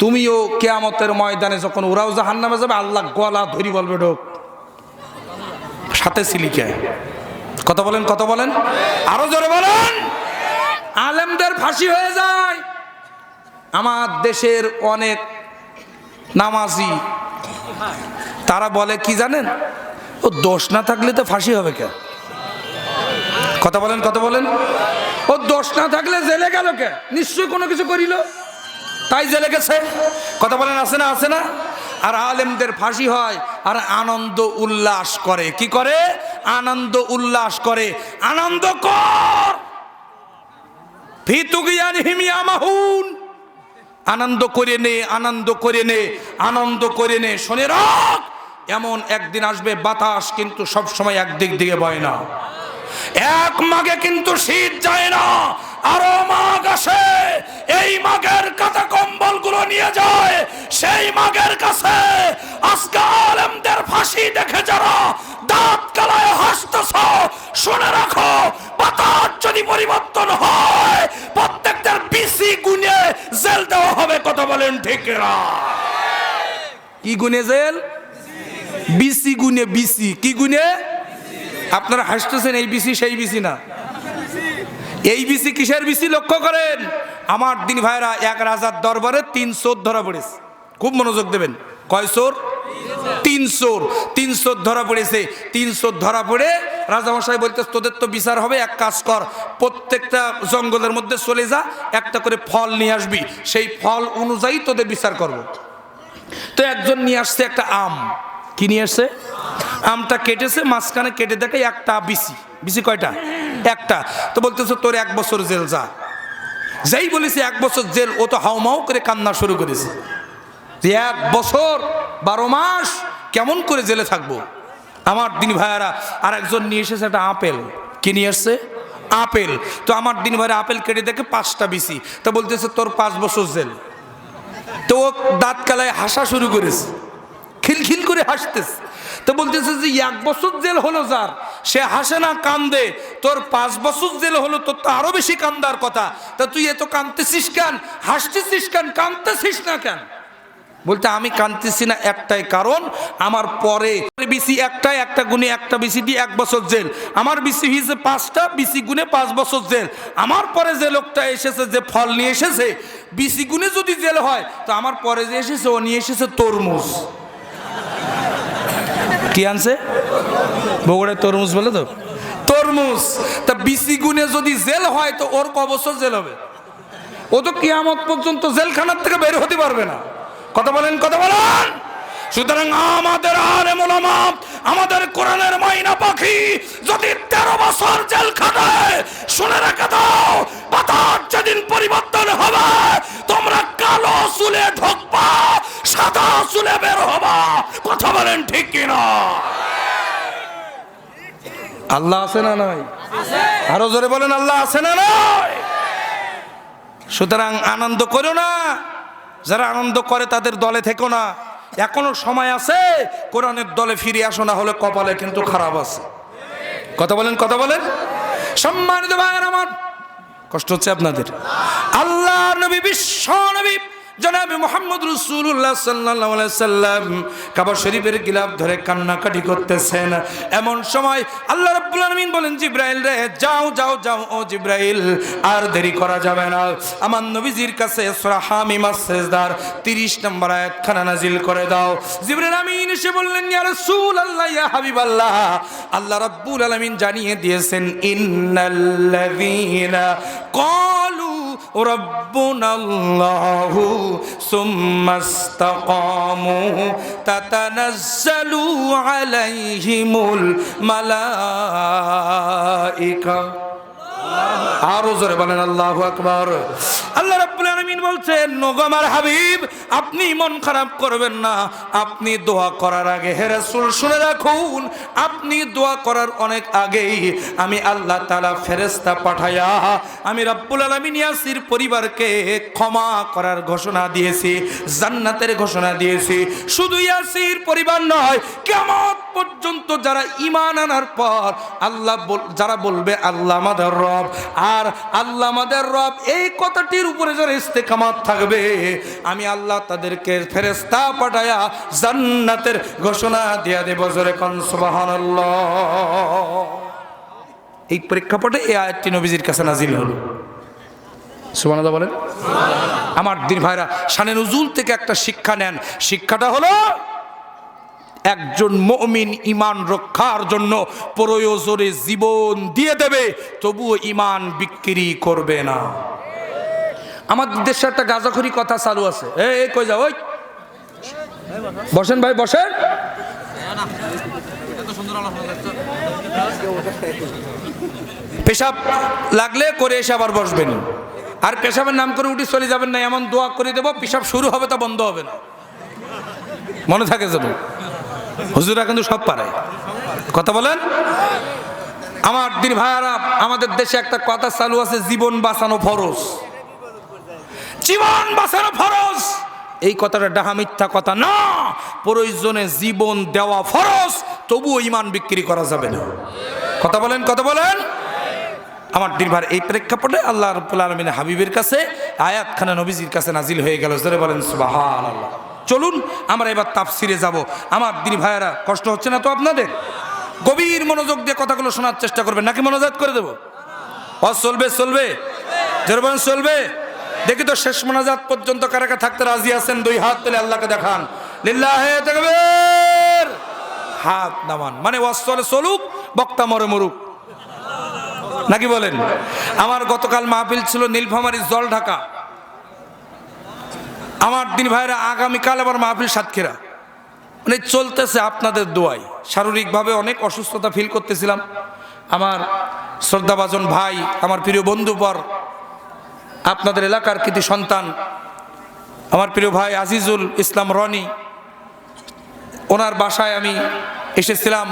তুমিও কিয়ামতের ময়দানে যখন ওরাও জাহান্নামে যাবে, আল্লাহ গলা ধরি বলবে ঢোক, সাথে সিলিকে। কথা বলেন, কথা বলেন, আরো জোরে বলেন। আলেমদের ফাঁসি হয়ে যায়। আমার দেশের অনেক নামাজি তারা বলে কি জানেন? ও দোষ না থাকলে তো ফাঁসি হবে কেন? কথা বলেন, কথা বলেন। ও দোষ না থাকলে জেলে গেল কে? নিশ্চয়ই কোনো কিছু করিল, তাই জেলে গেছে। কথা বলেন, আছে না? আছে না? আর আলেমদের ফাঁসি হয় আর আনন্দ উল্লাস করে। কি করে? আনন্দ উল্লাস করে। আনন্দ কর ফিতুগিয়ানহিম ইয়ামাহুন, আনন্দ করে নে, আনন্দ করে নে, আনন্দ করে নে। শুনে রাখ, এমন একদিন আসবে বাতাস কিন্তু সব সময় একদিক দিকে বয় না। এক মাঘে কিন্তু শীত যায় না, আরো মাঘ আসে। এই মাঘের কাঁথা কম্বল গুলো নিয়ে যায় সেই মাঘের কাছে। আজকে আলেমদের ফাঁসি দেখে যারা দাঁত কালায় হাসতেছ, শুনে রাখো, বাতাস যদি পরিবর্তন হয় প্রত্যেকটার বিসি গুণে জেল দেওয়া হবে। কথা বলেন ঠিক না? কি গুণে জেল? বিসি গুণে। বিসি কি গুণে? আপনারা হাসতেছেন, এই বিসি সেই বিসি না। এই বিসি কিসের বিসি লক্ষ্য করেন। আমার দিন ভাইরা, এক রাজার দরবারে 3 চোর ধরা পড়েছে। খুব মনোযোগ দেবেন। কয় চোর? 3 চোর। 3 চোর ধরা পড়েছে। 3 চোর ধরা পড়ে রাজামশাই বলতে, তোদের তো বিচার হবে, এক কাজ কর, প্রত্যেকটা জঙ্গলের মধ্যে চলে যা, একটা করে ফল নিয়ে আসবি, সেই ফল অনুযায়ী তোদের বিচার করব। তো একজন নিয়ে আসছে একটা আম। কি নিয়ে আসছে? আমটা কেটেছে, মাঝখানে কেটে দেখে একটা বিসি। বিসি কয়টা? একটা। তো বলতেছে তোর 1 বছর জেল যা। যেই বলেছে 1 বছর জেল, ও তো হাউমাউ করে কান্না শুরু করেছে যে 1 বছর 12 মাস কেমন করে জেলে থাকবো। আমার দিন ভাইয়ারা, আর একজন নিয়ে এসেছে একটা আপেল। কি নিয়ে আসছে? আপেল। তো আমার দিন ভাইরা আপেল কেটে দেখে 5টা বিসি। তো বলতেছে তোর 5 বছর জেল। তো ও দাঁত কালায় হাসা শুরু করেছে, খিলখিল করে হাসতেছে। তো বলতেছে যে 1 বছর জেল হলো যার, সে হাসে না, কান্দে। তোর 5 বছর জেল হলো, তোর তো আরো বেশি কান্দার কথা। তা তুই এত কান্দতেছিস কেন, হাসতেছিস কেন, কান্দতেছিস না কেন? বলতে আমি কান্দতেছি না একটাই কারণ, আমার পরে বিসি একটাই, একটা গুণে একটা বিসি দিয়ে 1 বছর জেল। আমার বিসি হয়েছে 5টা, বিসি গুণে 5 বছর জেল। আমার পরে যে লোকটা এসেছে, যে ফল নিয়ে এসেছে, বিসি গুণে যদি জেল হয়, তো আমার পরে যে এসেছে ও নিয়ে এসেছে তরমুজ। কি আনছে? বগুড়ায় তরমুজ বলে তো, তরমুজ। তা বিসি গুণে যদি জেল হয়, তো ওর ক বছর জেল হবে? ও তো কিয়ামত পর্যন্ত জেলখানার থেকে বের হতে পারবে না। কথা বলেন, কথা বলেন। সুতরাং আমাদের আলেম ওলামা, আমাদের কোরআনের মাইনা পাখি যদি 13 বছর জেল খাটায়, শুনে রেখে দাও, বাতাস যেদিন পরিবর্তন হবে, তোমরা কালো চুলে ঢুকবা, সাদা চুলে বের হবা। কথা বলেন ঠিক কিনা? আল্লাহ আছে না নাই? আরো জোরে বলেন, আল্লাহ আছে না নাই? সুতরাং আনন্দ করো না, যারা আনন্দ করে তাদের দলে থেকো না। এখনো সময় আছে, কোরআনের দলে ফিরে আসো, না হলে কপালে কিন্তু খারাপ আছে। কথা বলেন, কথা বলেন। সম্মানিত ভাইয়ের আমার, কষ্ট হচ্ছে আপনাদের? আল্লাহ নবী, বিশ্ব নবী জনাবে মুহাম্মদ রাসূলুল্লাহ সাল্লাল্লাহু আলাইহি সাল্লাম কাবা শরীফের গিলাফ ধরে কান্নাকাটি করতেছেন। এমন সময় আল্লাহ রাব্বুল আলামিন বলেন, জিবরাইল রে, যাও যাও যাও, ও জিবরাইল, আর দেরি করা যাবে না। আমার নবীজির কাছে সূরা হামিমাস সিজদার 30 নম্বর আয়াতখানা নাজিল করে দাও। জিবরাইল আমিন এসে বললেন, ইয়া রাসূলুল্লাহ, ইয়া হাবিবাল্লাহ, আল্লাহ রাব্বুল আলামিন জানিয়ে দিয়েছেন, ইন্নাল্লাযীনা ক্বালু রাব্বুনাল্লাহু সুম্মাস্তাকামু তাতানাজ্জালু আলাইহিমুল মালাইকা। আরো জোরে বলেন আল্লাহু আকবার। আল্লাহ রাব্বুল আলামিন বলছেন, নগো আমার হাবিব, আপনি মন খারাপ করবেন না। আপনি দোয়া করার আগে, হে রাসূল শুনে রাখুন, আপনি দোয়া করার অনেক আগেই আমি আল্লাহ তাআলা ফেরেশতা পাঠায়া আমি রাব্বুল আলামিন ইয়াসির পরিবারকে ক্ষমা করার ঘোষণা দিয়েছি, জান্নাতের ঘোষণা দিয়েছি। শুধু ইয়াসির পরিবার নয়, কিয়ামত পর্যন্ত যারা ঈমান আনার পর আল্লাহ যারা বলবে আল্লাহ আমাদের রব, আর আল্লাহ আমাদের রব, এই কথাটির উপরে যারা ইস্তেকামাত থাকবে, আমি আল্লাহ তাদেরকে ফেরেশতা পাঠায়া জান্নাতের ঘোষণা দিয়া দেব। জোরে কোন সুবহানাল্লাহ। এই প্রেক্ষাপটে এই আয়াতটি নবীজির কাছে নাজিল হলো। সুবহানাল্লাহ বলেন। আমার দিন ভাইরা, শানে নুজুল থেকে একটা শিক্ষা নেন। শিক্ষাটা হলো, একজন মুমিন ঈমান রক্ষার জন্য প্রয়োজনে জীবন দিয়ে দেবে, তবুও ঈমান বিক্রি করবে না। আমাদের দেশে একটা গাঁজাখুরি কথা চালু আছে। এই কই যাও, ওই বসেন ভাই বসেন। পেশাব লাগলে করে এসে আবার বসবেন, আর পেশাবের নাম করে উঠে চলে যাবেন না, এমন দোয়া করে দেবো পেশাব শুরু হবে তা বন্ধ হবে না, মনে থাকে যেন। হুজুরা কিন্তু সব পারে, কথা বলেন। আমার দিন ভাইয়ারা, আমাদের দেশে একটা কথা চালু আছে, জীবন বাঁচানো ফরজ। জীবন বাঁচানো ফরজ, এই কথাটা ডাহা মিথ্যা কথা না। প্রয়োজনে জীবন দেওয়া ফরজ, তবুও ঈমান বিক্রি করা যাবে না। কথা বলেন, কথা বলেন। আমার দিনভার এই প্রেক্ষাপটে আল্লাহ রাব্বুল আলামিন হাবিবের কাছে আয়াতখানা নবীজির কাছে নাজিল হয়ে গেল। জোরে বলেন সুবহানাল্লাহ। চলুন আমরা এবার তাফসিরে যাব। আমার দিন ভাইয়েরা, কষ্ট হচ্ছে না তো আপনাদের? গভীর মনোযোগ দিয়ে কথাগুলো শোনার চেষ্টা করবেন, নাকি মনোজাত করে দেবো? চলবে চলবে, জোরে বলেন চলবে। দেখি তো শেষ মোনাজাত পর্যন্ত কারা কারা থাকতে রাজি আছেন? দুই হাত তুলে আল্লাহকে দেখান। লিল্লাহে তাকবীর। হাত নামান, মানে ওয়াসলে চলুক, বক্তা মরে মরুক, নাকি বলেন? আমার গতকাল মাহফিল ছিল নীলফামারী জল ঢাকা। আমার দিন ভাইরা, আগামীকাল আবার মাহফিল সাতক্ষীরা। মানে চলতেছে আপনাদের দোয়ায়। শারীরিকভাবে অনেক অসুস্থতা ফিল করতেছিলাম। আমার শ্রদ্ধাভাজন ভাই, আমার প্রিয় বন্ধুবর, আপনাদের এলাকার কৃতি সন্তান, আমার প্রিয় ভাই আজিজুল ইসলাম রনি, ওনার বাসায় আমি এসেছিলাম।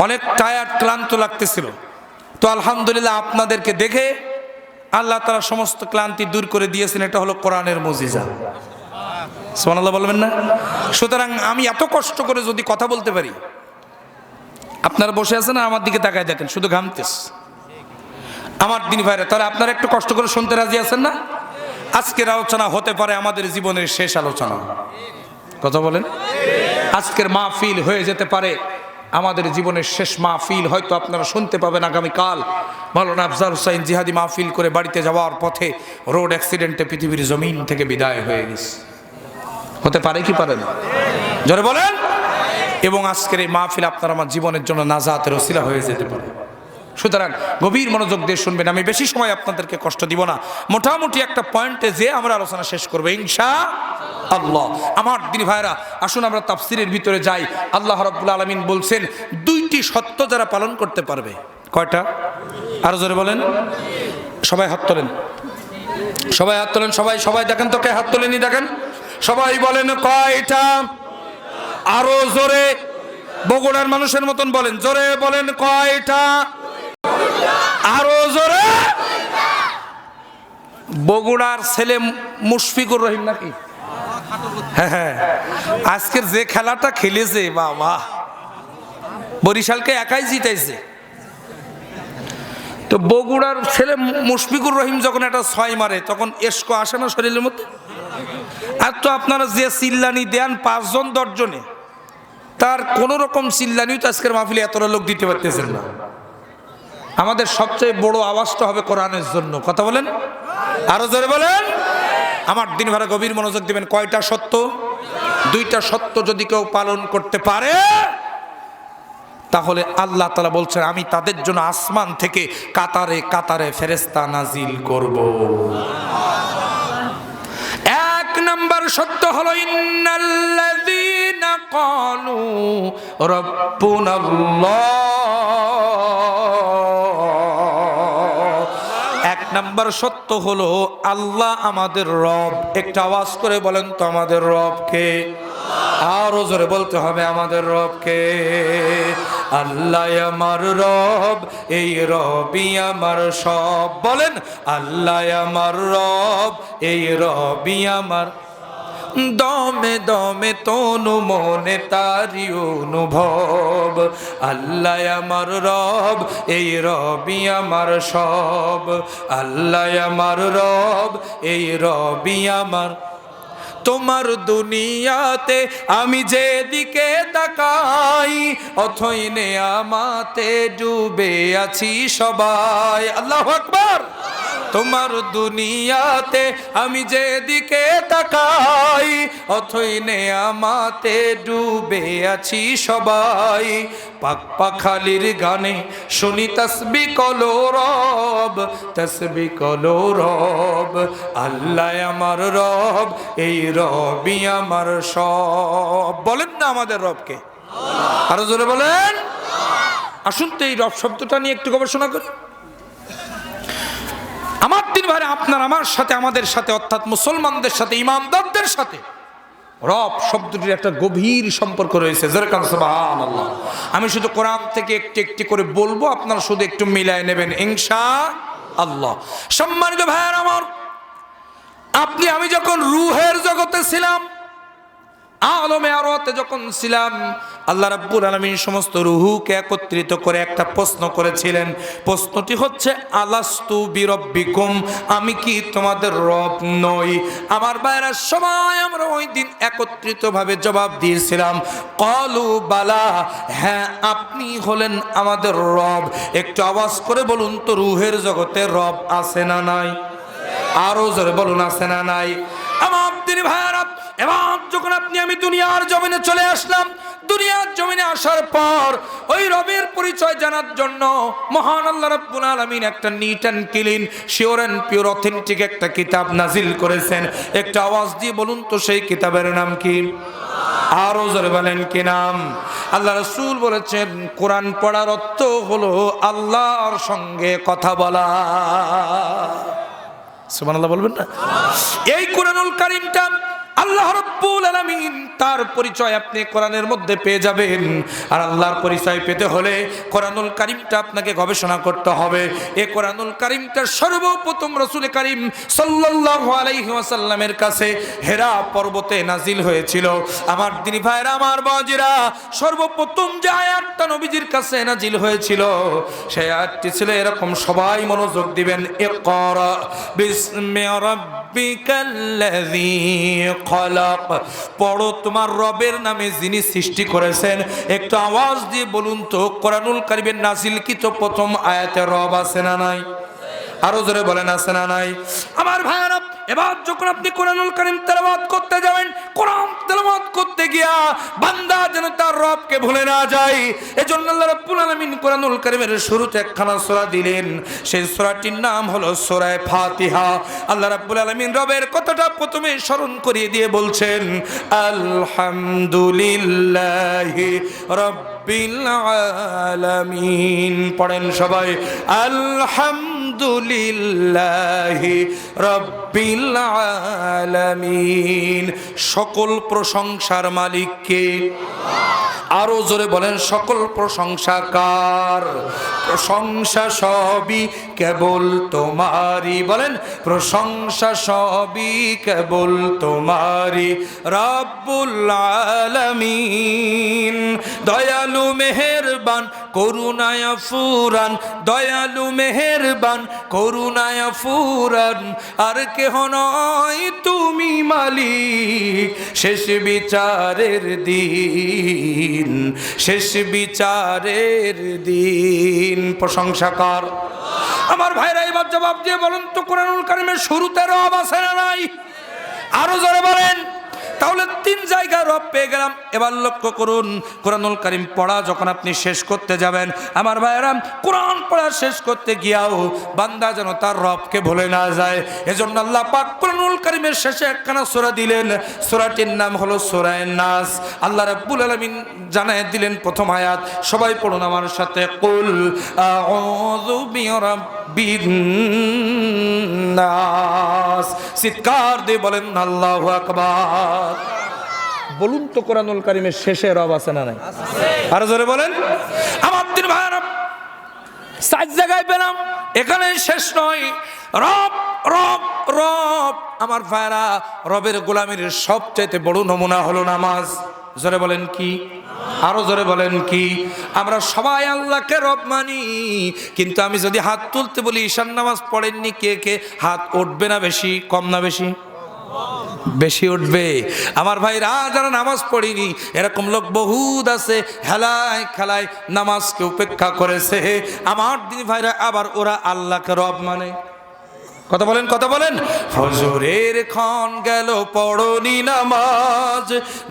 অনেক টায়ার্ড, ক্লান্ত লাগতেছিল। তো আলহামদুলিল্লাহ আপনাদেরকে দেখে আল্লাহ তাআলা সমস্ত ক্লান্তি দূর করে দিয়েছেন। এটা হলো কোরআনের মুজিজা। সুবহানাল্লাহ বলবেন না? সুতরাং আমি এত কষ্ট করে যদি কথা বলতে পারি, আপনারা বসে আছেন না, আমার দিকে তাকায় দেখেন, শুধু ঘামতেস আমার দিন ভাইরা, তাহলে আপনারা একটু কষ্ট করে শুনতে রাজি আছেন না? আজকের আলোচনা হতে পারে আমাদের জীবনের শেষ আলোচনা, কথা বলেন। আজকের মাহফিল হয়ে যেতে পারে আমাদের জীবনের শেষ মাহফিল। হয়তো আপনারা শুনতে পাবেন আগামীকাল মাওলানা আফজাল হোসাইন জিহাদি মাহফিল করে বাড়িতে যাওয়ার পথে রোড অ্যাক্সিডেন্টে পৃথিবীর জমিন থেকে বিদায় হয়ে গেছে। হতে পারে কি পারে না? জোরে বলেন। এবং আজকের এই মাহফিল আপনার আমার জীবনের জন্য নাজাতের ওসিলা হয়ে যেতে পারে। সুতরাং গভীর মনোযোগ দিয়ে শুনবেন। আমি বেশি সময় আপনাদেরকে কষ্ট দিব না, মোটামুটি একটা পয়েন্টে যে আমরা আলোচনা শেষ করবো ইনশাআল্লাহ। আমার দিনী ভাইরা, আসুন আমরা তাফসিরের ভিতরে যাই। আল্লাহ রাব্বুল আলামিন বলছেন, দুইটি সত্য যারা পালন করতে পারবে। কয়টা? আরো জোরে বলেন। সবাই হাত তোলেন, সবাই হাত তোলেন, সবাই সবাই দেখেন তো কে হাত তোলেনি, দেখেন সবাই বলেন কয়টা? আরো জোরে, বগুড়ার মানুষের মতন বলেন, জোরে বলেন কয়টা? আরো জোরে। বগুড়ার ছেলে মুশফিকুর রহিম নাকি? হ্যাঁ হ্যাঁ, আজকের যে খেলাটা খেলেছে বাবা, বরিশালকে একাই জিতাইছে। তো বগুড়ার ছেলে মুশফিকুর রহিম যখন একটা 6 মারে, তখন এসকো আসে না শরীরের মধ্যে? আর তো আপনারা যে চিল্লানি দেন 5 জন 10 জনে, তার কোন রকম চিল্লানিও তো আজকের মাহফিলে এতটা লোক দিতে পারতেছেন না। আমাদের সবচেয়ে বড় আওয়াজটা হবে কোরআনের জন্য, কথা বলেন। আরো জোরে বলেন। আমার দিন ভরা গভীর মনোযোগ দিবেন। কয়টা সত্য? দুইটা সত্য যদি কেউ পালন করতে পারে, তাহলে আল্লাহ তাআলা বলছেন, আমি তাদের জন্য আসমান থেকে কাতারে কাতারে ফেরেশতা নাজিল করব। এক নাম্বার সত্য হলো ইন্নাল্লাযীনা ক্বালু রাব্বুনাল্লাহ। এক নাম্বার সত্য হলো আল্লাহ আমাদের রব। একটা আওয়াজ করে বলেন তো, আমাদের রব কে? আরো জোরে বলতে হবে, আমাদের রব কে? আল্লাহ আমার রব, এই রবই আমার সব। বলেন, আল্লাহ আমার রব, এই রবই আমার দমে দমে তনু মনে তারি অনুভব। আল্লাহ আমার রব, এই রবই আমার সব। আল্লাহ আমার রব, এই রবই আমার। তোমার দুনিয়াতে আমি যেদিকে তাকাই, অথই নেয়ামাতে ডুবে আছি সবাই। আল্লাহু আকবার। তোমার দুনিয়াতে আমি যেদিকে তাকাই অথই নেয়ামাতে ডুবে আছি সবাই। পাক পাখালির গানে শুনি তাসবিহ কলো রব, তাসবিহ কলো রব, আল্লাহ আমার রব, এই রবই আমার সব। বলেন না আমাদের রবকে, আরো জোরে বলেন। আসুন তো এই রব শব্দটা নিয়ে একটু গবেষণা করি। আমার দিন ভাই, আপনার আমার সাথে, আমাদের সাথে, অর্থাৎ মুসলমানদের সাথে, ইমানদারদের সাথে রব শব্দটির একটা গভীর সম্পর্ক রয়েছে। সুবহানাল্লাহ। আমি শুধু কোরআন থেকে একটি একটি করে বলবো, আপনারা শুধু একটু মিলায় নেবেন ইনশাআল্লাহ। সম্মানিত ভাইয়ের আমার, আপনি আমি যখন রূহের জগতে ছিলাম, আলমে আরতে যখন ছিলাম, আল্লাহ রাব্বুল আলামিন সমস্ত রূহকে একত্রিত করে একটা প্রশ্ন করেছিলেন। প্রশ্নটি হচ্ছে আলাস্তু বিরব্বিকুম, আমি কি তোমাদের রব নই? আমার ভাইরা সবাই আমরা ওই দিন একত্রিতভাবে জবাব দিয়েছিলাম ক্বালু বালা, হ্যাঁ আপনি হলেন আমাদের রব। একটু আওয়াজ করে বলুন তো, রূহের জগতে রব আছে না নাই? আরো জোরে বলুন, আছে না নাই? আমার দিনী ভাইরা, এবার যখন আপনি আমি দুনিয়ার জমিনে চলে আসলাম, দুনিয়ার জমিনে আসার পর ওই রবের পরিচয় জানার জন্য মহান আল্লাহ রাব্বুল আলামিন একটা neat and clean, sure and pure, authentic একটা কিতাব নাজিল করেছেন। একটা আওয়াজ দিয়ে বলুন তো, সেই কিতাবের নাম কি? আরো জোরে বলেন, কি নাম? আল্লাহ রাসূল বলেছেন, কোরআন পড়ার অর্থ হলো আল্লাহর সঙ্গে কথা বলা। সুবহানাল্লাহ বলবেন না? এই কোরআনুল কারীমটা আল্লাহ রাব্বুল আলামিন, তার পরিচয় আপনি কোরআনের মধ্যে পেয়ে যাবেন। আর আল্লাহর পরিচয় পেতে হলে কোরআনুল কারীমটা আপনাকে গবেষণা করতে হবে। এই কোরআনুল কারীমটা সর্বপ্রথম রাসূল কারীম সাল্লাল্লাহু আলাইহি ওয়াসাল্লামের কাছে হেরা পর্বতে নাজিল হয়েছিল। আমার দিনী ভাইরা, আমার বাজিরা, সর্বপ্রথম যে আয়াতটা নবীজির কাছে নাজিল হয়েছিল, সেই আয়াতটি ছিল এরকম, সবাই মনোযোগ দিবেন। ইকরা বিসমি রাব্বিকাল্লাযী খলাক, পড়ো তোমার রবের নামে যিনি সৃষ্টি করেছেন। একটু আওয়াজ দিয়ে বলুন তো, কোরআনুল কারীমের নাজিলকৃত প্রথম আয়াতে রব আছে না নাই? আরো জোরে বলেন, আছে না নাই? আমার ভাইরা, এবার যখন আপনি কোরআনুল কারীম তেলাওয়াত করতে যাবেন, কোরআন তেলাওয়াত করতে গিয়া বান্দা যেন তার রবকে ভুলে না যায়, এজন্য আল্লাহ রাব্বুল আলামিন কোরআনুল কারীমের শুরুতে একখানা সূরা দিলেন। সেই সূরাটির নাম হলো সূরা ফাতিহা। আল্লাহ রাব্বুল আলামিন রবের কথাটা প্রথমে স্মরণ করিয়ে দিয়ে বলছেন, আলহামদুলিল্লাহি রাব্বিল আলামিন। পড়েন সবাই, আলহামদুলিল্লাহি রাব্বিল আলামিন। সকল প্রশংসার মালিক কে? আরো জোরে বলেন, সকল প্রশংসা কার? প্রশংসা সবই কেবল তোমারই। বলেন, প্রশংসা সবই কেবল তোমারই। রব্বুল আলামিন, দয়ালু মেহেরবান করুণায় ফুরান, দয়ালু মেহেরবান করুণায় ফুরান, আর কেহ নয় তুমি মালিক শেষ বিচারের দিন, শেষ বিচারের দিন। প্রশংসা কার? আমার ভাইরা, এবার জবাব দিয়ে বলুন তো, কোরআনুল কারীমের শুরুতে রব আছে না নাই? আরো জোরে বলেন। তাহলে তিন জায়গায় রব পেয়ে গেলাম। এবার লক্ষ্য করুন, কোরআনুল কারীম পড়া যখন আপনি শেষ করতে যাবেন, আমার ভাইয়েরা, কোরআন পড়া শেষ করতে গিয়াও বান্দা যেন তার রবকে ভুলে না যায়, এজন্য আল্লাহ পাক কোরআনুল কারীমের শেষে একখানা সূরা দিলেন। সূরাটির নাম হলো সূরা নাস। আল্লাহ রাব্বুল আলামিন জানায় দিলেন প্রথম আয়াত, সবাই পড়ুন আমার সাথে, কুল আউযু বিরাব্বিন নাস। চিৎকার দিয়ে বলেন আল্লাহু আকবার। বলুন তো, কোরআনুল কারীমের শেষে রব আছে না নাই? আরো জোরে বলেন। আমার দিন ভাইরা, সাত জায়গায় পেলাম, এখানে শেষ নয়। রব রব রব। আমার ভাইরা, রবের গোলামীর সবচাইতে বড় নমুনা হলো নামাজ। জোরে বলেন কি? আরো জোরে বলেন কি? আমরা সবাই আল্লাহকে রব মানি, কিন্তু আমি যদি হাত তুলতে বলি, ঈশান নামাজ পড়েননি কে কে? হাত উঠবে না বেশি, কম না বেশি? বেশি উঠবে। আমার ভাইরা, যারা নামাজ পড়িনি এরকম লোক বহুত আছে, হেলায় খেলায় নামাজকে উপেক্ষা করেছে। আমার দিন ভাইরা, আবার ওরা আল্লাহকে রব মানে। কথা বলেন, কথা বলেন। ফজরের ক্ষণ গেল পড়নি নামাজ,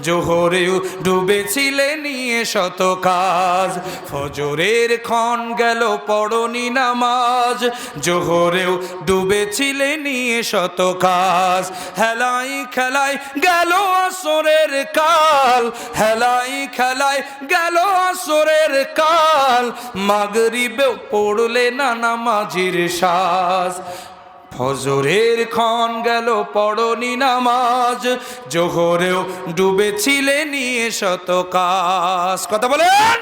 জোহরেও ডুবেছিলে নিয়ে শত কাজ। ফজরের ক্ষণ গেল পড়নি নামাজ, জোহরেও ডুবেছিলে নিয়ে শত কাজ। হেলাই খেলাই গেল আসরের কাল, হেলাই খেলাই গেল আসরের কাল, মাগরিবেও পড়লে না নামাজির সাজ। ফজরের ক্ষণ গেল পড়নি নামাজ, জোহরেও ডুবেছিলে নিয়ে শত কাজ। কথা বলেন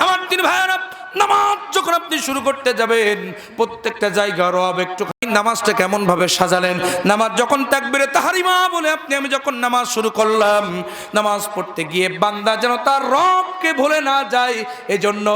আমার দিন ভাইরা। নামাজ যখন আপনি শুরু করতে যাবেন, প্রত্যেকটা জায়গা রব একটু নামাজটা কেমন ভাবে সাজালেন। নামাজ যখন তাকবীরে তাহরিমা বলে আমি যখন নামাজ শুরু করলাম, নামাজ পড়তে গিয়ে বান্দা যেন তার রবকে ভুলে না যায়, এজন্য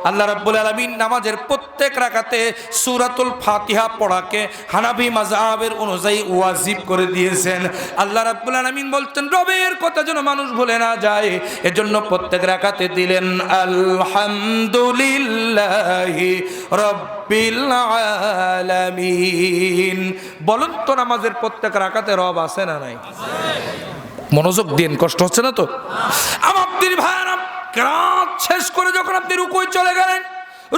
আল্লাহ রাব্বুল আলামিন নামাজের প্রত্যেক রাকাতে সূরাতুল ফাতিহা পড়াকে হানাফি মাযহাবের অনুযায়ী ওয়াজিব করে দিয়েছেন। আল্লাহ রাব্বুল আলামিন বলতেন রবের কথা যেন মানুষ ভুলে না যায়, এজন্য প্রত্যেক রাকাতে দিলেন আলহামদুলিল্লাহি রাব্বিল আলামিন। বলুন তো নামাজের প্রত্যেক রাকাতে রব আছে না নাই? মনোযোগ দিন, কষ্ট হচ্ছে না তো? আমার দিন ভাইরা, কিরাত শেষ করে যখন আপনি রুকুয় চলে গেলেন,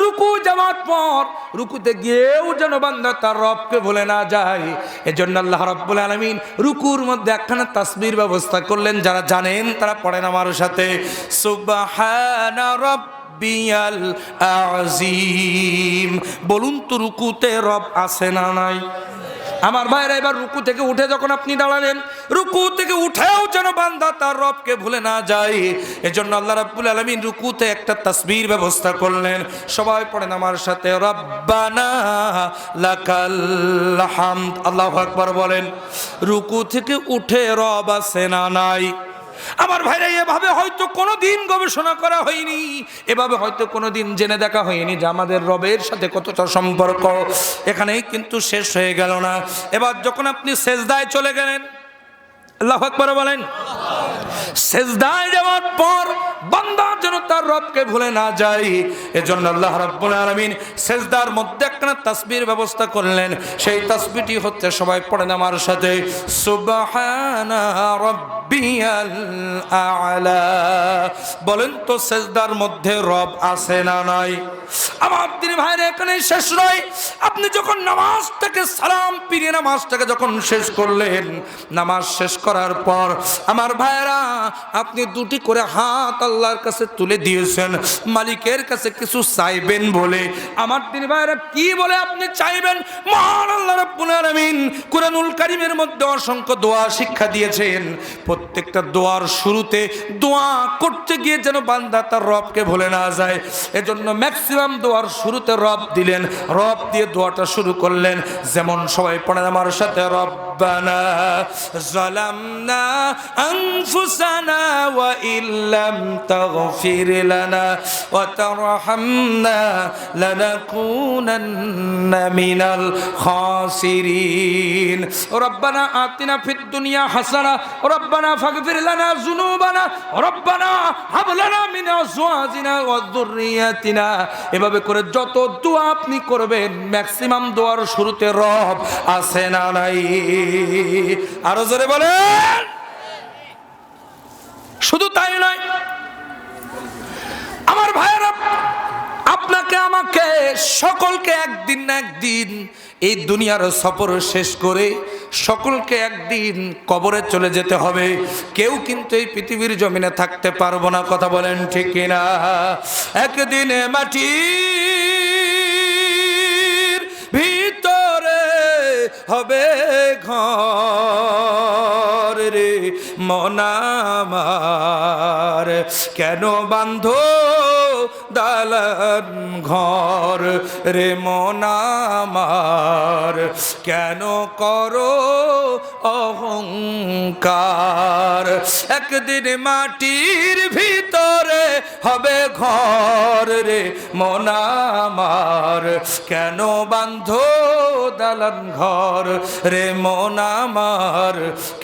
রুকু জামাত পর রুকুতে গিয়েও যেন বান্দা তার রবকে ভুলে না যায়, এজন্য আল্লাহ রাব্বুল আলামিন রুকুর মধ্যে একখানা তাসবির ব্যবস্থা করলেন। যারা জানেন তারা পড়েন আমার সাথে, সুবহানা রাব্বিয়াল আযীম। বলুন তো রুকুতে রব আছে না নাই? আমার ভাইরা, এবার রুকু থেকে উঠে যখন আপনি দাঁড়ালেন, রুকু থেকে উঠেও যেন বান্দা তার রবকে ভুলে না যায়, এজন্য আল্লাহ রাব্বুল আলামিন রুকুতে একটা তাসবির ব্যবস্থা করলেন। সবাই পড়েন আমার সাথে, রব্বানা লাকাল হামদ। আল্লাহু আকবার বলেন। রুকু থেকে উঠে রব আছে না নাই? আমার ভাইরা, এভাবে হয়তো কোনোদিন গবেষণা করা হয়নি, এভাবে হয়তো কোনোদিন জেনে দেখা হয়নি যে আমাদের রবের সাথে কতটা সম্পর্ক। এখানেই কিন্তু শেষ হয়ে গেল না। এবার যখন আপনি সেজদায় চলে গেলেন, আল্লাহু আকবার বলেন, সেজদায় যাওয়ার পর বান্দা যেন তার রবকে ভুলে না যায়, এজন্য আল্লাহ রাব্বুল আলামিন সেজদার মধ্যে একটা তাসবির ব্যবস্থা করলেন। সেই তাসবিহটি হচ্ছে, সবাই পড়েন আমার সাথে, সুবহানা রাব্বিয়াল আ'লা। বলেন তো সেজদার মধ্যে রব আছে না নাই? আমার দিন ভাইরা, এখানে শেষ নয়। আপনি যখন নামাজটাকে সালাম ফিরিয়ে নামাজটাকে যখন শেষ করলেন, নামাজ শেষ করার পর আমার ভাইরা, আপনি দুটি করে হাত আল্লাহর কাছে তুলে দিয়েছেন, মালিকের কাছে কিছু চাইবেন বলে। আমার দিন ভাইরা, কি বলে আপনি চাইবেন? মহান আল্লাহ রাব্বুল আলামিন কুরআনুল কারীমের মধ্যে অসংখ্য দোয়া শিক্ষা দিয়েছেন। প্রত্যেকটা দোয়ার শুরুতে দোয়া করতে গিয়ে যেন বান্দা তার রবকে ভুলে না যায়, এজন্য ম্যাক্সিমাম দোয়ার শুরুতে রব দিলেন। রব দিয়ে দোয়াটা শুরু করলেন। যেমন সবাই পড়েন আমার সাথে, রব্বানা যালামনা আনফুসানা ওয়া ইল্লাম তাগফির লানা ওয়া তারহামনা লানাকুনান্না মিনাল খাসিরিন। রব্বানা আতিনা ফিদ দুনিয়া হাসানা রব্বানা ফাগফির লানা যুনুবানা রব্বানা হাব লানা মিন আজওয়াজিনা ওয়া যুররিয়াতিনা। এভাবে করে যত দোয়া আপনি করবেন, ম্যাক্সিমাম দোয়ার শুরুতে রব আছে না নাই? আরো জোরে বলেন। শুধু তাই নয় আমার ভাইয়েরা, আপনাকে আমাকে সকলকে একদিন না একদিন এই দুনিয়ার সফর শেষ করে সকলকে একদিন কবরে চলে যেতে হবে। কেউ কিন্তু এই পৃথিবীর জমিনে থাকতে পারবো না। কথা বলেন ঠিক কিনা? একদিনে মাটির ভিতরে হবে ঘর রে মন আমার, কেন বাঁধো দালান ঘর রে মন আমার, কেন করো অহংকার। একদিন মাটির ভিতরে হবে ঘর রে মন আমার, কেন বাঁধো দালান ঘর রে মন আমার,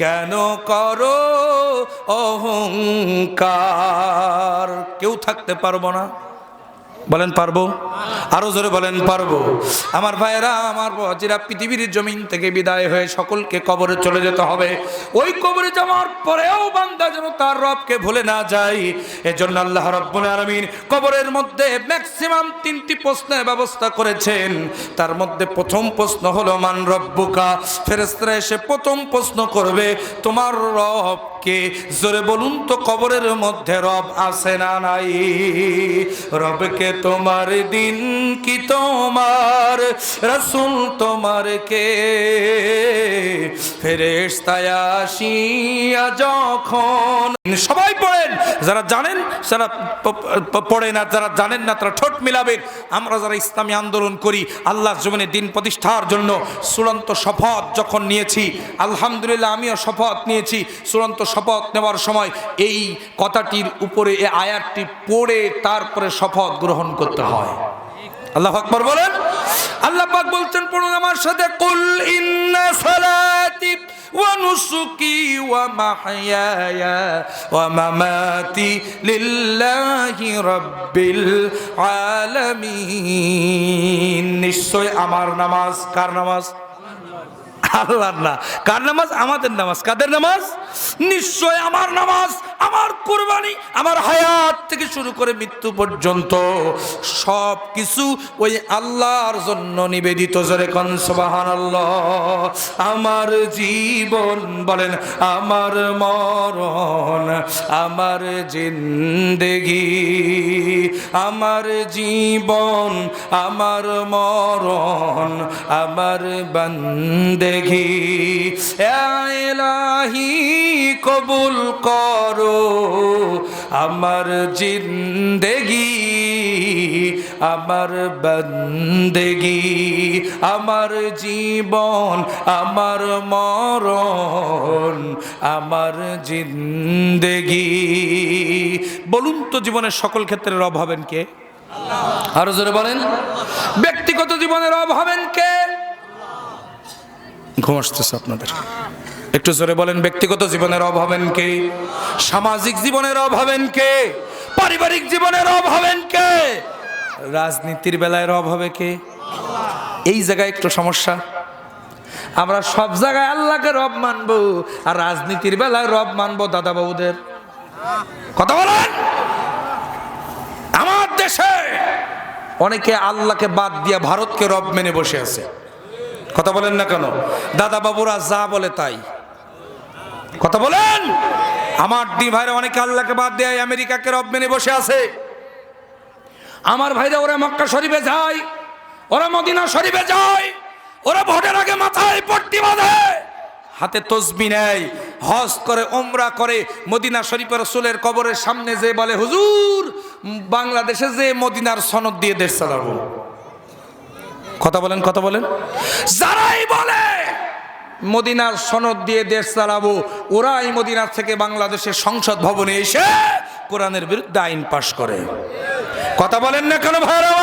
কেন করো অহংকার। কেউ থাকতে পারবো না। বলেন পারবো? আরো জোরে বলেন পারবো। আমার ভাইয়েরা, আমার বাবাজিরা, পৃথিবীর জমিন থেকে বিদায় হয়ে সকলকে কবরে চলে যেতে হবে। ওই কবরে যাওয়ার পরেও বান্দা যেন তার রবকে ভুলে না যায়, এজন্য আল্লাহ রাব্বুল আলামিন কবরের মধ্যে ম্যাক্সিমাম 3টি প্রশ্নের ব্যবস্থা করেছেন। তার মধ্যে প্রথম প্রশ্ন হলো মান রব্বুকা। ফেরেশতারা এসে প্রথম প্রশ্ন করবে, তোমার রব কে? জোরে বলুন তো, কবরের মধ্যে রব আছে না নাই? রবকে তোমার, দিন কি তোমার, রাসূল তোমার কে? ফেরেশতা আসিয়া যখন, সবাই পড়েন, যারা জানেন যারা পড়েন, আর যারা জানেন না তারা ঠোঁট মিলাবেন। আমরা যারা ইসলামী আন্দোলন করি, আল্লাহর জমিনে দিন প্রতিষ্ঠার জন্য চূড়ান্ত শপথ যখন নিয়েছি, আলহামদুলিল্লাহ আমিও শপথ নিয়েছি। চূড়ান্ত শপথ নেওয়ার সময় এই কথাটির উপরে এই আয়াতটি পড়ে তারপরে শপথ গ্রহণ করতে হয়। আল্লাহু আকবার বলেন। আল্লাহ পাক বলছেন, পড়ুন আমার সাথে, কুল ইন্না সালাতি ওয়া নুসুকি ওয়া মাহইয়ায়া ওয়া মামাতি লিল্লাহি রাব্বিল আলামিন। নিশ্চয় আমার নামাজ, কার নামাজ? আল্লাহর না। কার নামাজ? আমাদের নামাজ। কাদের নামাজ? নিশ্চয় আমার নামাজ, আমার কুরবানি, আমার হায়াত থেকে শুরু করে মৃত্যু পর্যন্ত সব কিছু ওই আল্লাহর জন্য নিবেদিত। জোরে কোন সুবহানাল্লাহ। আমার জীবন, বলেন, আমার মরণ, আমার জিন্দেগি, আমার জীবন, আমার মরণ, আমার বান্দেগি, ইলাহি কবুল করো আমার জিন্দেগি, আমার বান্দেগি, আমার জীবন, আমার মরণ, আমার জিন্দেগি। বলুন তো, জীবনের সকল ক্ষেত্রে রব হবেন কে? আল্লাহ। আরো জোরে বলেন। ব্যক্তিগত জীবনের রব হবেন কে? ঘুম আসতেছে আপনাদের, একটু জোরে বলেন। ব্যক্তিগত জীবনের রব হবেন কে? সামাজিক জীবনের রব হবেন কে? পারিবারিক জীবনের রব হবেন কে? রাজনীতির বেলায় রব হবে কে? এই জায়গায় একটু সমস্যা। আমরা সব জায়গায় আল্লাহকে রব মানবো, আর রাজনীতির বেলায় রব মানবো দাদা বাবুদের। কথা বলেন। আমার দেশে অনেকে আল্লাহকে বাদ দিয়ে ভারতকে রব মেনে বসে আছে। কথা বলেন না কেন? দাদা বাবুরা যা বলে তাই। কথা বলেন। আমার দি ভাইরা অনেকে আল্লাহকে বাদ দিয়ে আমেরিকাকে রব মেনে বসে আছে। আমার ভাইরা ওরা মক্কা শরীফে যায়, ওরা মদিনা শরীফে যায়, ওরা ভোটের আগে মাথায় পট্টি বাঁধে, হাতে তসবিহ নেয়, হজ করে, ওমরা করে, মদিনা শরীফের রাসূলের কবরের সামনে যে বলে, হুজুর বাংলাদেশে যে মদিনার সনদ দিয়ে দেশ চালাবো। কথা বলেন, কথা বলেন। যারাই বলে মদিনার সনদ দিয়ে দেশ চালাবো, ওরাই মদিনার থেকে বাংলাদেশের সংসদ ভবনে এসে কোরআনের বিরুদ্ধে আইন পাশ করে। কথা বলেন না কেন ভাইরা?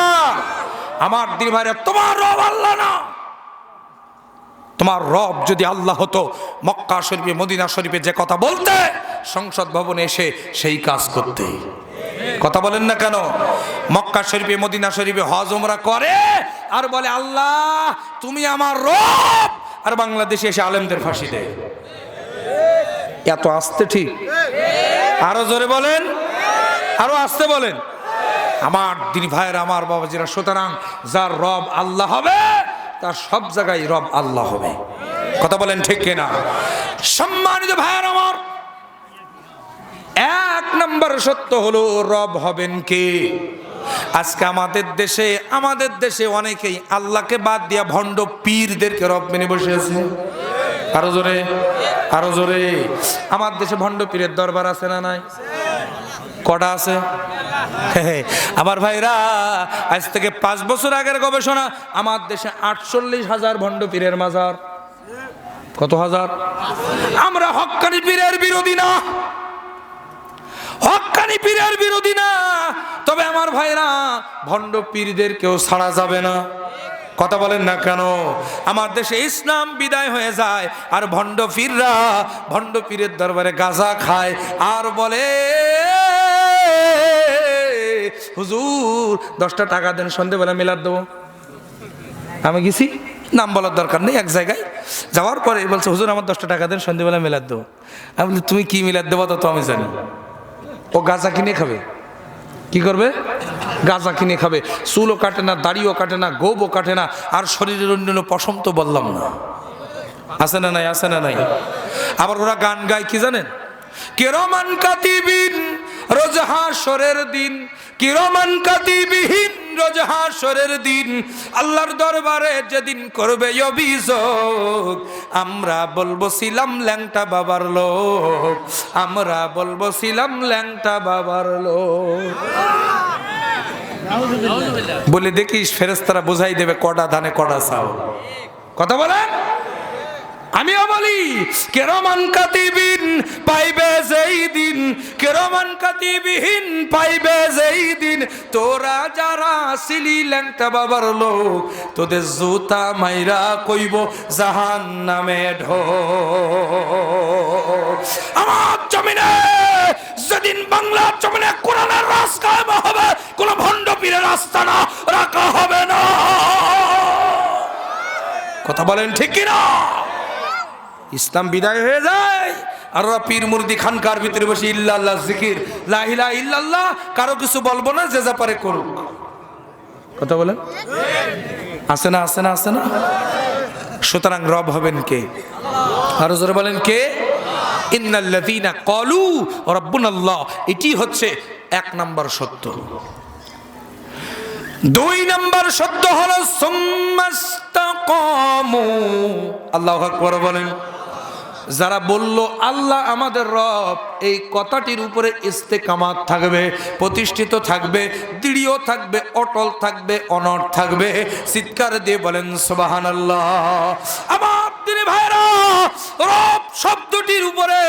আমার দিন ভাইরা, তোমার রব আল্লাহ না। তোমার রব যদি আল্লাহ হতো, মক্কা শরীফে মদিনা শরীফে যে কথা বলতে, সংসদ ভবনে এসে সেই কাজ করতে। কথা বলেন না কেন? মক্কা শরীফে মদিনা শরীফে হজ ওমরা করে আর বলে আল্লাহ তুমি আমার রব, আর বাংলাদেশে এসে আলেমদের ফাঁসি দেয়। এত আস্তে ঠিক? আরো জোরে বলেন, আরো আস্তে বলেন। আমার দিনী ভাইয়ের, আমার বাবাজিরা, সুতরাং যার রব আল্লাহ হবে তার সব জায়গায় রব আল্লাহ হবে। কথা বলেন ঠিক কিনা? সম্মানিত ভাইয়ের আমার, এক নম্বর সত্য হলো রব হবেন কে? আজকে আমাদের দেশে অনেকেই আল্লাহকে বাদ দিয়া ভণ্ড পীরদেরকে রব মেনে বসে আছে। আরো জোরে, আরো জোরে। আমার দেশে ভণ্ড পীরের দরবার আছে না নাই? কটা আছে? আমার ভাইরা, আজ থেকে 5 বছর আগের গবেষণা, আমার দেশে 48,000 ভণ্ড পীরের মাজার। কত হাজার? আমরা হক্কানি পীরের বিরোধী না, হক্কানি পীরের বিরোধী না, তবে আমার ভাইরা ভণ্ড পীরদের কেউ ছাড়া যাবে না। কথা বলেন না কেন? আমার দেশে ইসলাম বিদায় হয়ে যায়, আর ভণ্ড পীররা ভণ্ড পীরের দরবারে গাঁজা খায় আর বলে হুজুর 10টা টাকা দেন, সন্ধ্যেবেলা মিলাদ দেবো। আমি গেছি, নাম বলার দরকার নেই, এক জায়গায় যাওয়ার পরে বলছে হুজুর আমার 10টা টাকা দেন, সন্ধ্যেবেলা মিলাদ দেবো। আমি বলি তুমি কি মিলাদ দেবো তো আমি জানি। ও গাঁজা কিনে খাবে, কি করবে? গাঁজা কিনে খাবে। চুলও কাটে না, দাড়িও কাটে না, গোবও কাটে না, আর শরীরের অন্যান্য পশম তো বললাম না। আছে না নাই? আছে না নাই? আবার ওরা গান গায় কি জানেন? কিরমান কাতিবিন রোজ হাসরের দিন, কিরমান কাতিবিহীন রোজ হাসরের দিন, আল্লাহর দরবারে যেদিন করবে অভিযোগ, আমরা বলবো ছিলাম ল্যাংটা বাবার লোক, আমরা বলবো ছিলাম ল্যাংটা বাবার লোক। বলে দেখিস ফেরেশতারা বোঝাই দেবে কটা ধানে কটা চাও। কথা বলেন। আমিও বলি কিরমান কাতিবিন পাইবে যেই দিন, কিরমান কাতিবিহীন পাইবে যেই দিন, তোরা যারা ছিলি ল্যাংটা বাবার লোক, তোদের জুতা মাইরা কইব জাহান্নামে ঢোক। আমার জমিনে যেদিন বাংলার জমিনে কোরআনের রাজ কায়েম হবে, কোন ভণ্ড পীরের আস্তানা রাখা হবে না। কথা বলেন ঠিক কিনা? ইসলাম বিদায় হয়ে যায় আর পীর মুর্দি খানকার ভিতরে বসে ইল্লাল্লাহ জিকির, লা ইলাহা ইল্লাল্লাহ, কারো কিছু বলবো না, যে যা পারে করুক। কথা বলেন। আছে না? আছে না? আছে না? সুতরাং রব হবেন কে? আরো জোরে বলেন কে? ইন্নাল্লাযীনা ক্বালু রাব্বুনাল্লাহ। এটি হচ্ছে 1 নম্বর সত্য। 2 নম্বর সত্য হলো সুম্মাস্তাকামু। আল্লাহু আকবার বলেন। যারা বলল আল্লাহ আমাদের রব, এই কথাটির উপরে ইস্তেকামাত থাকবে, প্রতিষ্ঠিত থাকবে, দৃঢ় থাকবে, অটল থাকবে, অনড় থাকবে। চিৎকার দিয়ে বলেন সুবহানাল্লাহ। আমার দিনী ভাইরা, রব শব্দটির উপরে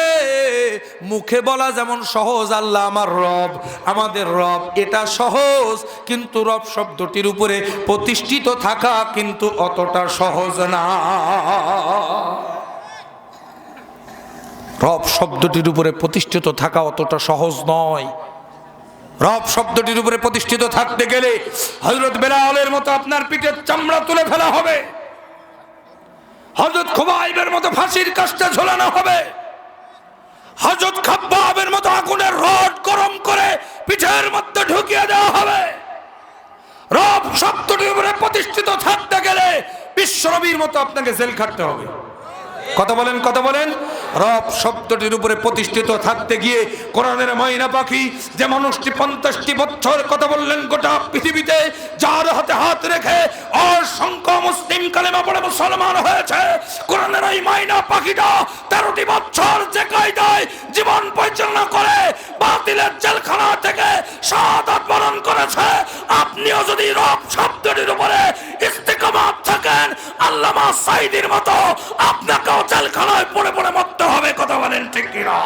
মুখে বলা যেমন সহজ, আল্লাহ আমার রব, আমাদের রব, এটা সহজ, কিন্তু রব শব্দটির উপরে প্রতিষ্ঠিত থাকা কিন্তু অতটা সহজ না। রব শব্দটির উপরে প্রতিষ্ঠিত থাকা অতটা সহজ নয়। রব শব্দটির উপরে প্রতিষ্ঠিত থাকতে গেলে হযরত বেলালের মতো আপনার পিঠের চামড়া তুলে ফেলা হবে, হযরত খুবাইবের মতো ফাঁসির কাস্টে ঝোলানো হবে, হযরত খাব্বাবের মতো আগুনের রড গরম করে পিঠের মধ্যে ঢুকিয়ে দেওয়া হবে। রব শব্দটির উপরে প্রতিষ্ঠিত থাকতে গেলে বিশ্বনবীর মতো আপনাকে জেল খাটতে হবে। কথা বলেন, কথা বলেন। রব শব্দটির উপরে প্রতিষ্ঠিত থাকতে গিয়ে কোরআনের ময়না পাখি যে মানুষটি 50টি বছর কথা বললেন গোটা পৃথিবীতে, যার হাতে হাত রেখে অসংখ্য মুসলিম কালেমা পড়ে মুসলমান হয়েছে, কোরআনের এই ময়না পাখিটা 13টি বছর যে কায়দায় জীবন পরিচালনা করে বাতিলের জেলখানা থেকে শাহাদাত বরণ করেছে। আপনিও যদি রব শব্দটির উপরে ইস্তেকামাত থাকেন, আল্লামা সাঈদীর মতো আপনাকেও জেলখানায় পড়ে পড়ে মরতে হবে। কথা বলেন ঠিক কিনা?